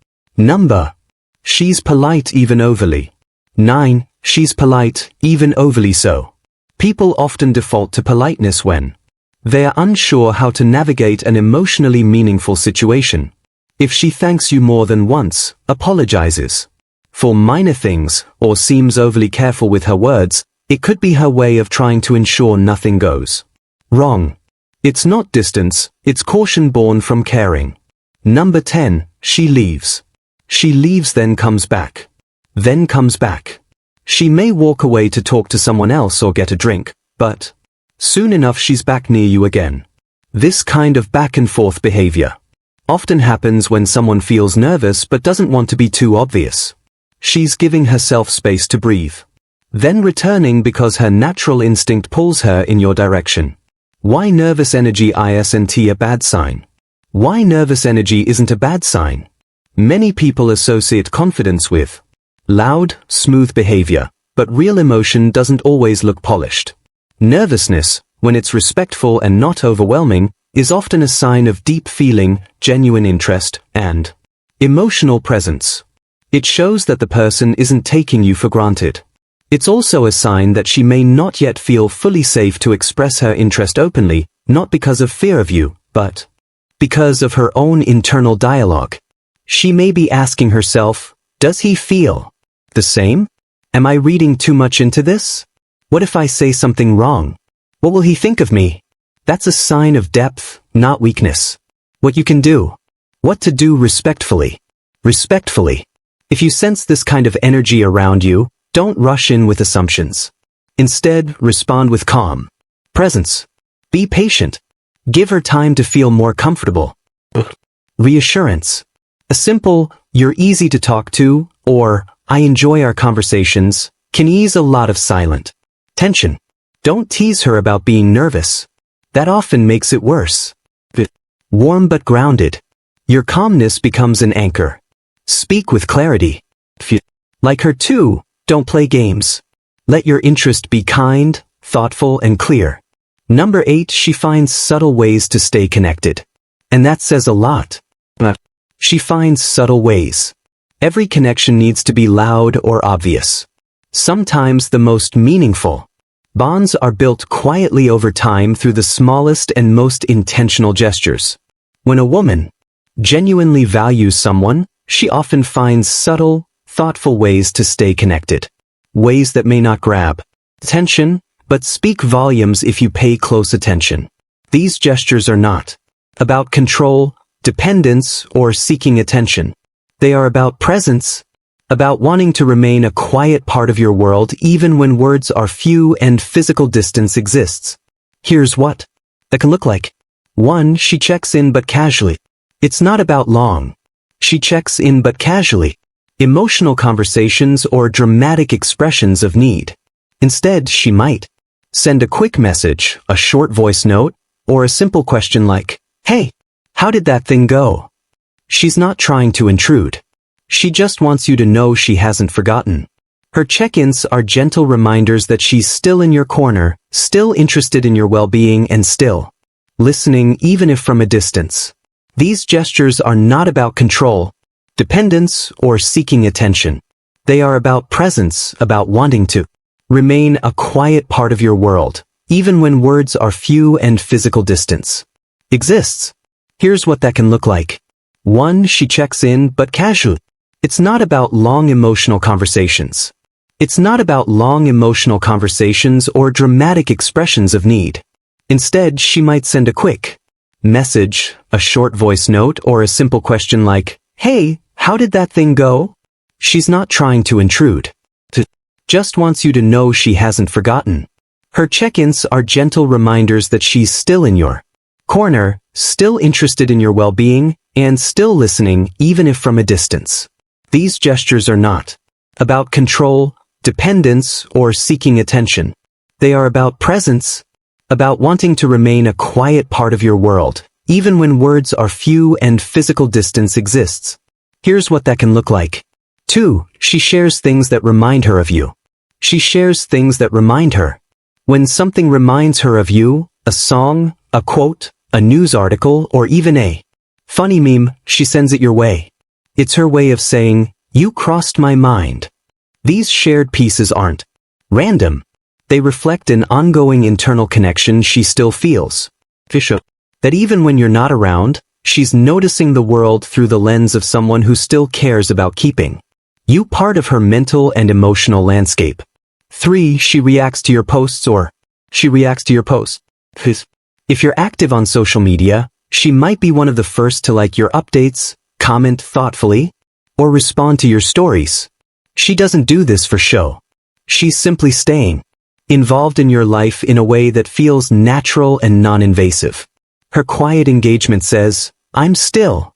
She's polite even overly. 9, she's polite, even overly so. People often default to politeness when they are unsure how to navigate an emotionally meaningful situation. If she thanks you more than once, apologizes for minor things, or seems overly careful with her words, it could be her way of trying to ensure nothing goes wrong. It's not distance, it's caution born from caring. Number 10, she leaves. She leaves, then comes back. Then comes back. She may walk away to talk to someone else or get a drink, but soon enough she's back near you again. This kind of back and forth behavior often happens when someone feels nervous but doesn't want to be too obvious. She's giving herself space to breathe, then returning because her natural instinct pulls her in your direction. Why nervous energy isn't a bad sign? Why nervous energy isn't a bad sign? Many people associate confidence with loud, smooth behavior, but real emotion doesn't always look polished. Nervousness, when it's respectful and not overwhelming, is often a sign of deep feeling, genuine interest, and emotional presence. It shows that the person isn't taking you for granted. It's also a sign that she may not yet feel fully safe to express her interest openly, not because of fear of you, but because of her own internal dialogue. She may be asking herself, does he feel the same? Am I reading too much into this? What if I say something wrong? What will he think of me? That's a sign of depth, not weakness. What you can do. What to do respectfully. Respectfully. If you sense this kind of energy around you, don't rush in with assumptions. Instead, respond with calm presence. Be patient. Give her time to feel more comfortable. Reassurance. A simple, "You're easy to talk to," or "I enjoy our conversations," can ease a lot of silent tension. Don't tease her about being nervous. That often makes it worse. Warm but grounded. Your calmness becomes an anchor. Speak with clarity. Like her too, don't play games. Let your interest be kind, thoughtful, and clear. Number 8, she finds subtle ways to stay connected. And that says a lot. She finds subtle ways. Every connection needs to be loud or obvious. Sometimes the most meaningful bonds are built quietly over time through the smallest and most intentional gestures. When a woman genuinely values someone, she often finds subtle, thoughtful ways to stay connected. Ways that may not grab attention, but speak volumes if you pay close attention. These gestures are not about control, dependence, or seeking attention. They are about presence, about wanting to remain a quiet part of your world even when words are few and physical distance exists. Here's what that can look like. 1. She checks in but casually. It's not about long. She checks in but casually. Emotional conversations or dramatic expressions of need. Instead, she might send a quick message, a short voice note, or a simple question like, "Hey, how did that thing go?" She's not trying to intrude. She just wants you to know she hasn't forgotten. Her check-ins are gentle reminders that she's still in your corner, still interested in your well-being, and still listening even if from a distance. These gestures are not about control, dependence, or seeking attention. They are about presence, about wanting to remain a quiet part of your world, even when words are few and physical distance exists. Here's what that can look like. 1. She checks in but casually. It's not about long emotional conversations. It's not about long emotional conversations or dramatic expressions of need. Instead, she might send a quick message, a short voice note, or a simple question like, "Hey, how did that thing go?" She's not trying to intrude. Just wants you to know she hasn't forgotten. Her check-ins are gentle reminders that she's still in your corner, still interested in your well-being, and still listening even if from a distance. These gestures are not about control, dependence, or seeking attention. They are about presence, about wanting to remain a quiet part of your world, even when words are few and physical distance exists. Here's what that can look like. 2. She shares things that remind her of you. She shares things that remind her. When something reminds her of you, a song, a quote, a news article, or even a funny meme, she sends it your way. It's her way of saying, "You crossed my mind." These shared pieces aren't random. They reflect an ongoing internal connection she still feels. That even when you're not around, she's noticing the world through the lens of someone who still cares about keeping you part of her mental and emotional landscape. 3. She reacts to your posts or she reacts to your posts. If you're active on social media, she might be one of the first to like your updates, comment thoughtfully, or respond to your stories. She doesn't do this for show. She's simply staying involved in your life in a way that feels natural and non-invasive. Her quiet engagement says, "I'm still.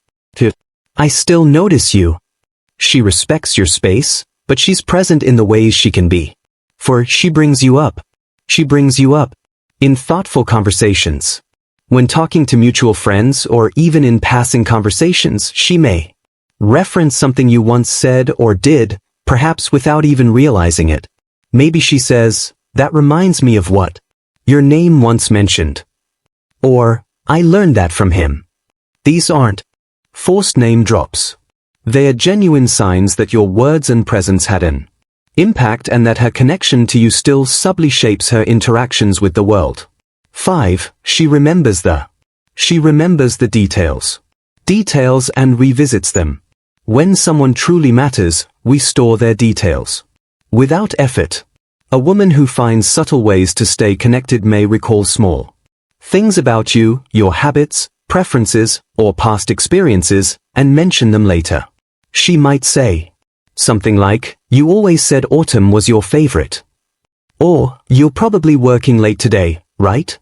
I still notice you." She respects your space, but she's present in the ways she can be. For she brings you up. She brings you up in thoughtful conversations. When talking to mutual friends or even in passing conversations, she may reference something you once said or did, perhaps without even realizing it. Maybe she says, "That reminds me of what your name once mentioned." Or, "I learned that from him." These aren't forced name drops. They are genuine signs that your words and presence had an impact and that her connection to you still subtly shapes her interactions with the world. 5. She remembers the details. Details and revisits them. When someone truly matters, we store their details. Without effort. A woman who finds subtle ways to stay connected may recall small things about you, your habits, preferences, or past experiences, and mention them later. She might say something like, "You always said autumn was your favorite." Or, "You're probably working late today, right?"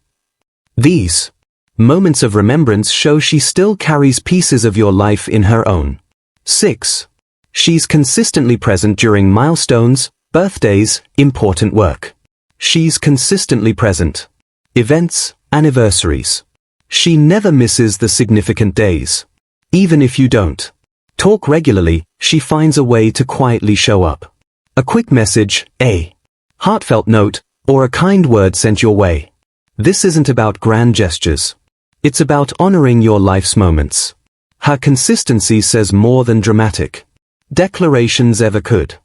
These moments of remembrance show she still carries pieces of your life in her own. 6. She's consistently present during milestones, birthdays, important work. She's consistently present. Events, anniversaries. She never misses the significant days. Even if you don't talk regularly, she finds a way to quietly show up. A quick message, a heartfelt note, or a kind word sent your way. This isn't about grand gestures. It's about honoring your life's moments. Her consistency says more than dramatic declarations ever could.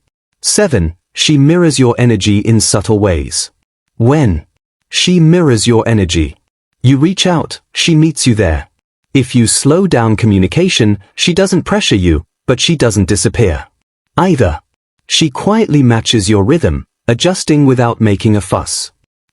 7. She mirrors your energy in subtle ways. When she mirrors your energy, you reach out, she meets you there. If you slow down communication, she doesn't pressure you, but she doesn't disappear either. She quietly matches your rhythm, adjusting without making a fuss.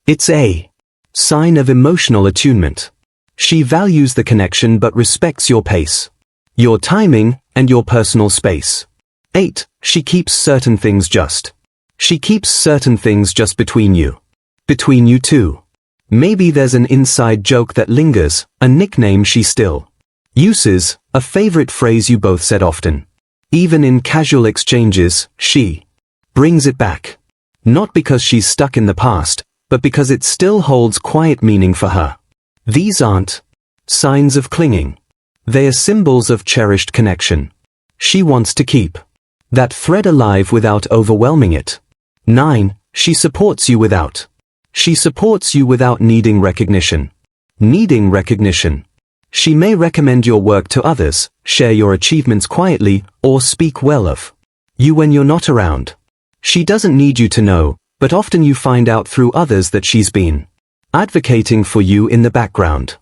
It's a sign of emotional attunement. She values the connection but respects your pace, your timing, and your personal space. 8. She keeps certain things just. She keeps certain things just between you. Between you two. Maybe there's an inside joke that lingers, a nickname she still uses, a favorite phrase you both said often. Even in casual exchanges, she brings it back. Not because she's stuck in the past, but because it still holds quiet meaning for her. These aren't signs of clinging. They are symbols of cherished connection. She wants to keep that thread alive without overwhelming it. 9. She supports you without. She supports you without needing recognition. Needing recognition. She may recommend your work to others, share your achievements quietly, or speak well of you when you're not around. She doesn't need you to know, but often you find out through others that she's been advocating for you in the background.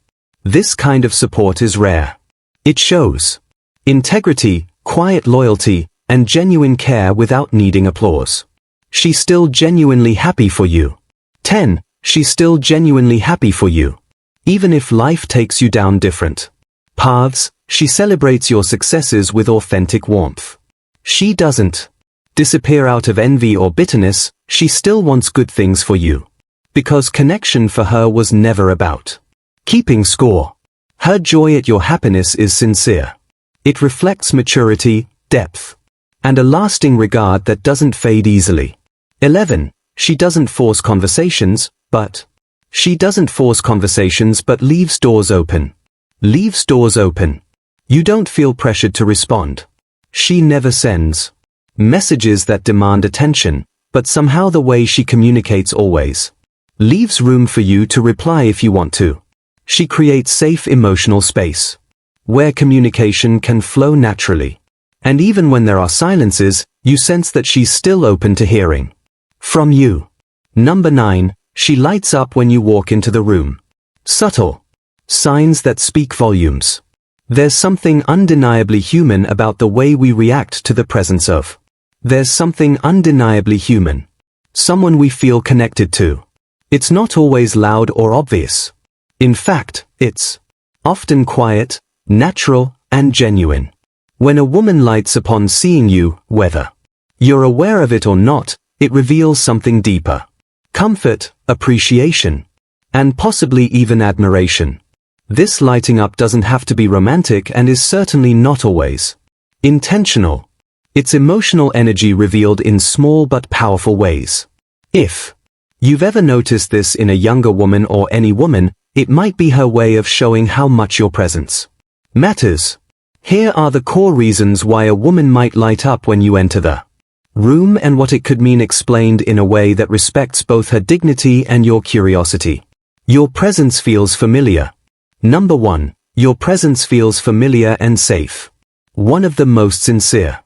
This kind of support is rare. It shows integrity, quiet loyalty, and genuine care without needing applause. She's still genuinely happy for you. 10. She's still genuinely happy for you. Even if life takes you down different paths, she celebrates your successes with authentic warmth. She doesn't disappear out of envy or bitterness, she still wants good things for you. Because connection for her was never about keeping score. Her joy at your happiness is sincere. It reflects maturity, depth, and a lasting regard that doesn't fade easily. 11. She doesn't force conversations, but leaves doors open. Leaves doors open. You don't feel pressured to respond. She never sends messages that demand attention, but somehow the way she communicates always leaves room for you to reply if you want to. She creates safe emotional space, where communication can flow naturally. And even when there are silences, you sense that she's still open to hearing from you. Number 9. She lights up when you walk into the room. Subtle signs that speak volumes. There's something undeniably human about the way we react to the presence of. There's something undeniably human. Someone we feel connected to. It's not always loud or obvious. In fact, it's often quiet, natural, and genuine. When a woman lights upon seeing you, whether you're aware of it or not, it reveals something deeper. Comfort, appreciation, and possibly even admiration. This lighting up doesn't have to be romantic and is certainly not always intentional. It's emotional energy revealed in small but powerful ways. If you've ever noticed this in a younger woman or any woman, it might be her way of showing how much your presence matters. Here are the core reasons why a woman might light up when you enter the room and what it could mean explained in a way that respects both her dignity and your curiosity. Your presence feels familiar. Number 1. Your presence feels familiar and safe. One of the most sincere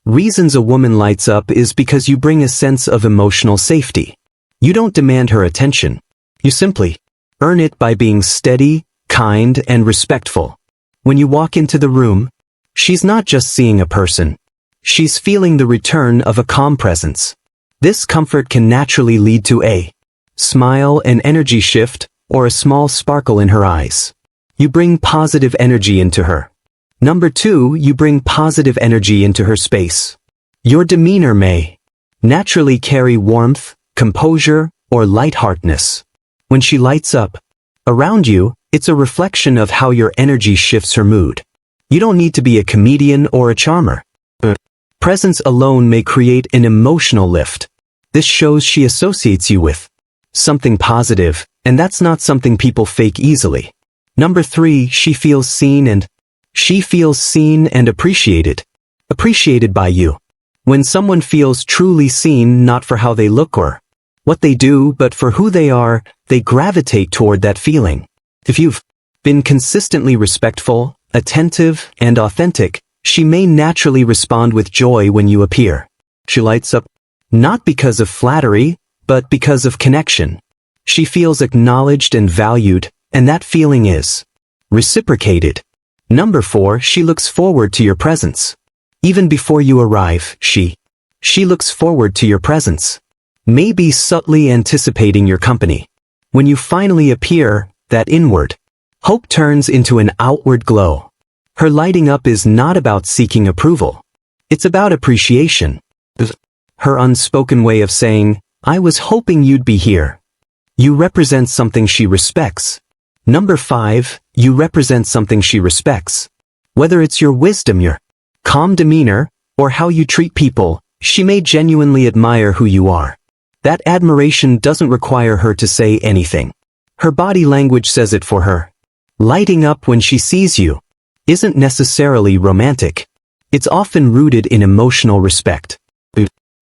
reasons a woman lights up is because you bring a sense of emotional safety. You don't demand her attention. You simply earn it by being steady, kind, and respectful. When you walk into the room, she's not just seeing a person. She's feeling the return of a calm presence. This comfort can naturally lead to a smile, an energy shift, or a small sparkle in her eyes. You bring positive energy into her. Number 2, you bring positive energy into her space. Your demeanor may naturally carry warmth, composure, or lightheartedness. When she lights up around you, it's a reflection of how your energy shifts her mood. You don't need to be a comedian or a charmer. Presence alone may create an emotional lift. This shows she associates you with something positive, and that's not something people fake easily. Number 3, she feels seen and appreciated. Appreciated by you. When someone feels truly seen, not for how they look or what they do, but for who they are, they gravitate toward that feeling. If you've been consistently respectful, attentive, and authentic, she may naturally respond with joy when you appear. She lights up not because of flattery, but because of connection. She feels acknowledged and valued, and that feeling is reciprocated. Number 4, she looks forward to your presence. Even before you arrive, she looks forward to your presence. Maybe subtly anticipating your company. When you finally appear, that inward hope turns into an outward glow. Her lighting up is not about seeking approval. It's about appreciation. Her unspoken way of saying, "I was hoping you'd be here." You represent something she respects. Number 5, you represent something she respects. Whether it's your wisdom, your calm demeanor, or how you treat people, she may genuinely admire who you are. That admiration doesn't require her to say anything. Her body language says it for her. Lighting up when she sees you isn't necessarily romantic. It's often rooted in emotional respect.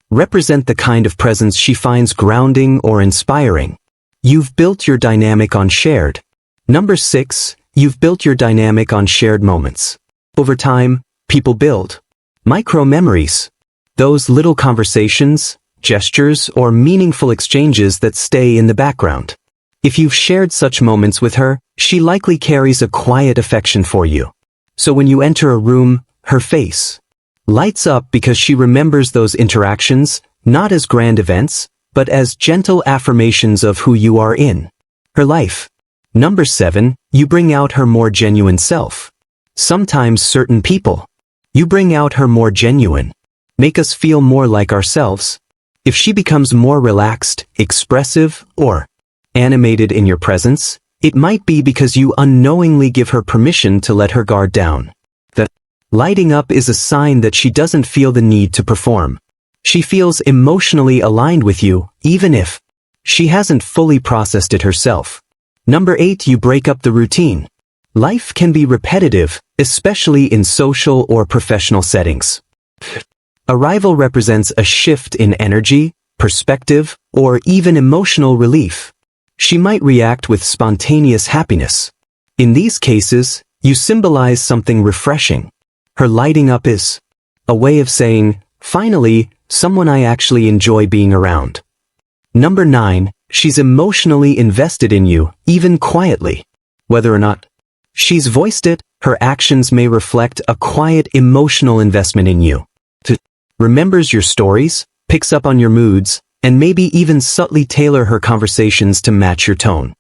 Represent the kind of presence she finds grounding or inspiring. You've built your dynamic on shared. Number 6, you've built your dynamic on shared moments. Over time, people build micro-memories. Those little conversations, gestures, or meaningful exchanges that stay in the background. If you've shared such moments with her, she likely carries a quiet affection for you. So when you enter a room, her face lights up because she remembers those interactions, not as grand events, but as gentle affirmations of who you are in her life. Number 7, you bring out her more genuine self. Sometimes certain people, you bring out her more genuine, make us feel more like ourselves. If she becomes more relaxed, expressive, or animated in your presence, it might be because you unknowingly give her permission to let her guard down. The lighting up is a sign that she doesn't feel the need to perform. She feels emotionally aligned with you, even if she hasn't fully processed it herself. Number 8, you break up the routine. Life can be repetitive, especially in social or professional settings. Arrival represents a shift in energy, perspective, or even emotional relief. She might react with spontaneous happiness. In these cases, you symbolize something refreshing. Her lighting up is a way of saying, "Finally, someone I actually enjoy being around." Number 9, she's emotionally invested in you, even quietly. Whether or not she's voiced it, her actions may reflect a quiet emotional investment in you. Remembers your stories, picks up on your moods, and maybe even subtly tailor her conversations to match your tone.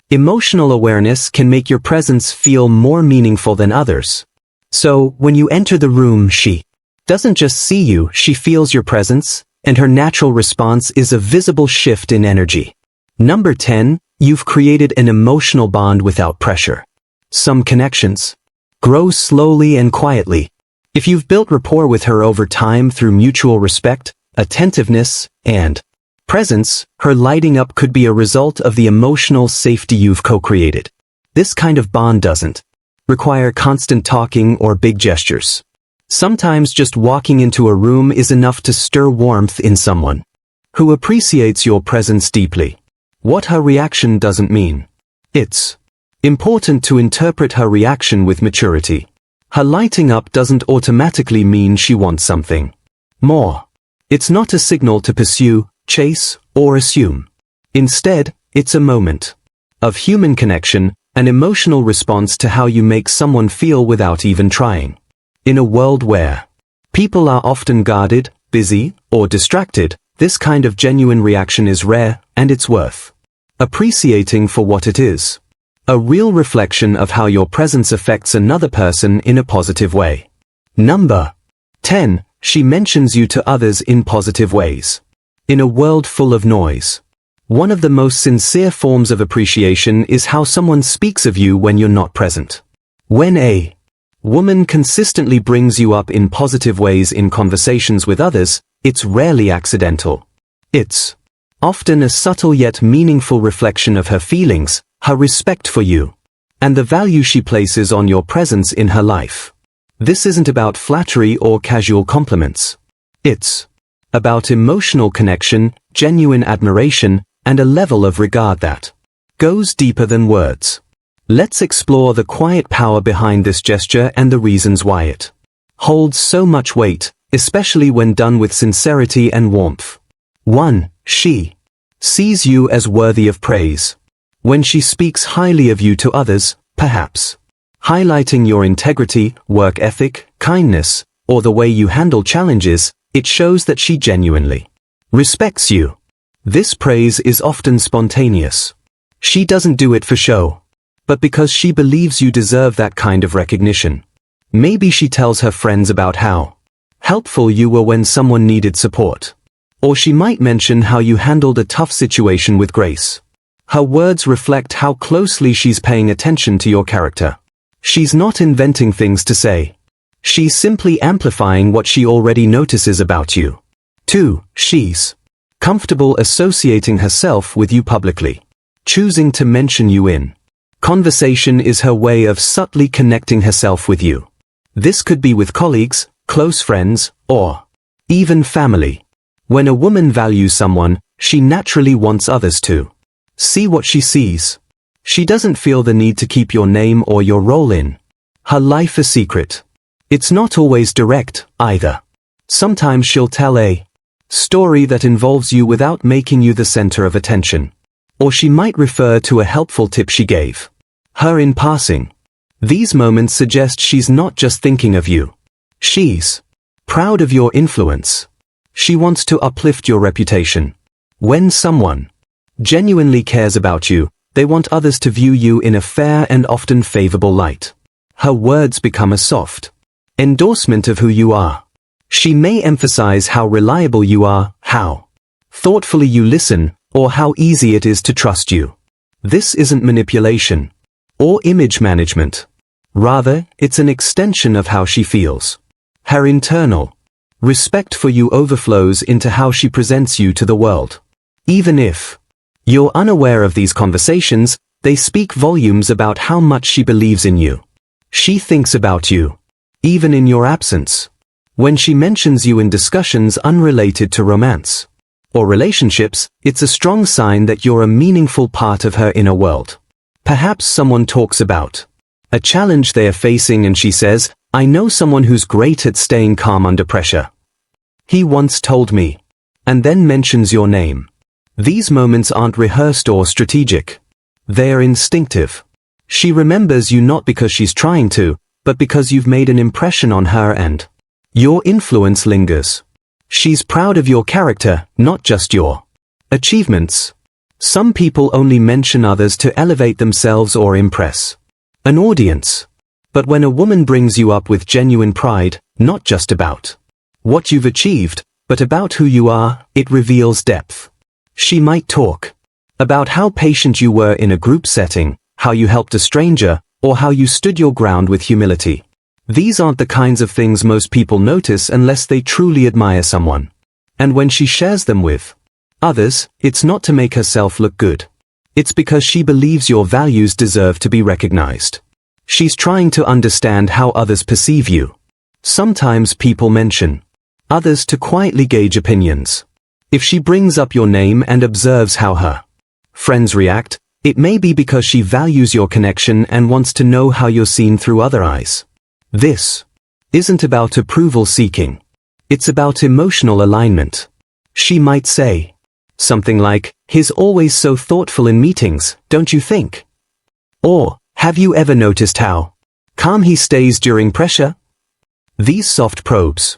Emotional awareness can make your presence feel more meaningful than others. So, when you enter the room, she doesn't just see you, she feels your presence, and her natural response is a visible shift in energy. Number 10, you've created an emotional bond without pressure. Some connections grow slowly and quietly. If you've built rapport with her over time through mutual respect, attentiveness, and presence, her lighting up could be a result of the emotional safety you've co-created. This kind of bond doesn't require constant talking or big gestures. Sometimes just walking into a room is enough to stir warmth in someone who appreciates your presence deeply. What her reaction doesn't mean. It's important to interpret her reaction with maturity. Her lighting up doesn't automatically mean she wants something more. It's not a signal to pursue, chase, or assume. Instead, it's a moment of human connection, an emotional response to how you make someone feel without even trying. In a world where people are often guarded, busy, or distracted, this kind of genuine reaction is rare, and it's worth appreciating for what it is. A real reflection of how your presence affects another person in a positive way. Number 10. She mentions you to others in positive ways. In a world full of noise, one of the most sincere forms of appreciation is how someone speaks of you when you're not present. When a woman consistently brings you up in positive ways in conversations with others, it's rarely accidental. It's often a subtle yet meaningful reflection of her feelings, her respect for you, and the value she places on your presence in her life. This isn't about flattery or casual compliments. It's about emotional connection, genuine admiration, and a level of regard that goes deeper than words. Let's explore the quiet power behind this gesture and the reasons why it holds so much weight, especially when done with sincerity and warmth. 1. She sees you as worthy of praise. When she speaks highly of you to others, perhaps highlighting your integrity, work ethic, kindness, or the way you handle challenges, it shows that she genuinely respects you. This praise is often spontaneous, She doesn't do it for show, but because she believes you deserve that kind of recognition. Maybe she tells her friends about how helpful you were when someone needed support. Or she might mention how you handled a tough situation with grace. Her words reflect how closely she's paying attention to your character. She's not inventing things to say. She's simply amplifying what she already notices about you. 2. She's comfortable associating herself with you publicly. Choosing to mention you in conversation is her way of subtly connecting herself with you. This could be with colleagues, close friends, or even family. When a woman values someone, she naturally wants others to see what she sees. She doesn't feel the need to keep your name or your role in her life a secret. It's not always direct, either. Sometimes she'll tell a story that involves you without making you the center of attention. Or she might refer to a helpful tip she gave her in passing. These moments suggest she's not just thinking of you. She's proud of your influence. She wants to uplift your reputation. When someone genuinely cares about you, they want others to view you in a fair and often favorable light. Her words become a soft endorsement of who you are. She may emphasize how reliable you are, how thoughtfully you listen, or how easy it is to trust you. This isn't manipulation or image management. Rather, it's an extension of how she feels. Her internal respect for you overflows into how she presents you to the world. Even if you're unaware of these conversations, they speak volumes about how much she believes in you. She thinks about you, even in your absence. When she mentions you in discussions unrelated to romance or relationships, it's a strong sign that you're a meaningful part of her inner world. Perhaps someone talks about a challenge they are facing and she says, "I know someone who's great at staying calm under pressure. He once told me," and then mentions your name. These moments aren't rehearsed or strategic. They are instinctive. She remembers you not because she's trying to, but because you've made an impression on her and your influence lingers. She's proud of your character, not just your achievements. Some people only mention others to elevate themselves or impress an audience. But when a woman brings you up with genuine pride, not just about what you've achieved, but about who you are, it reveals depth. She might talk about how patient you were in a group setting, how you helped a stranger, or how you stood your ground with humility. These aren't the kinds of things most people notice unless they truly admire someone. And when she shares them with others, it's not to make herself look good. It's because she believes your values deserve to be recognized. She's trying to understand how others perceive you. Sometimes people mention others to quietly gauge opinions. If she brings up your name and observes how her friends react, it may be because she values your connection and wants to know how you're seen through other eyes. This isn't about approval seeking. It's about emotional alignment. She might say something like, "He's always so thoughtful in meetings, don't you think?" Or, "Have you ever noticed how calm he stays during pressure?" These soft probes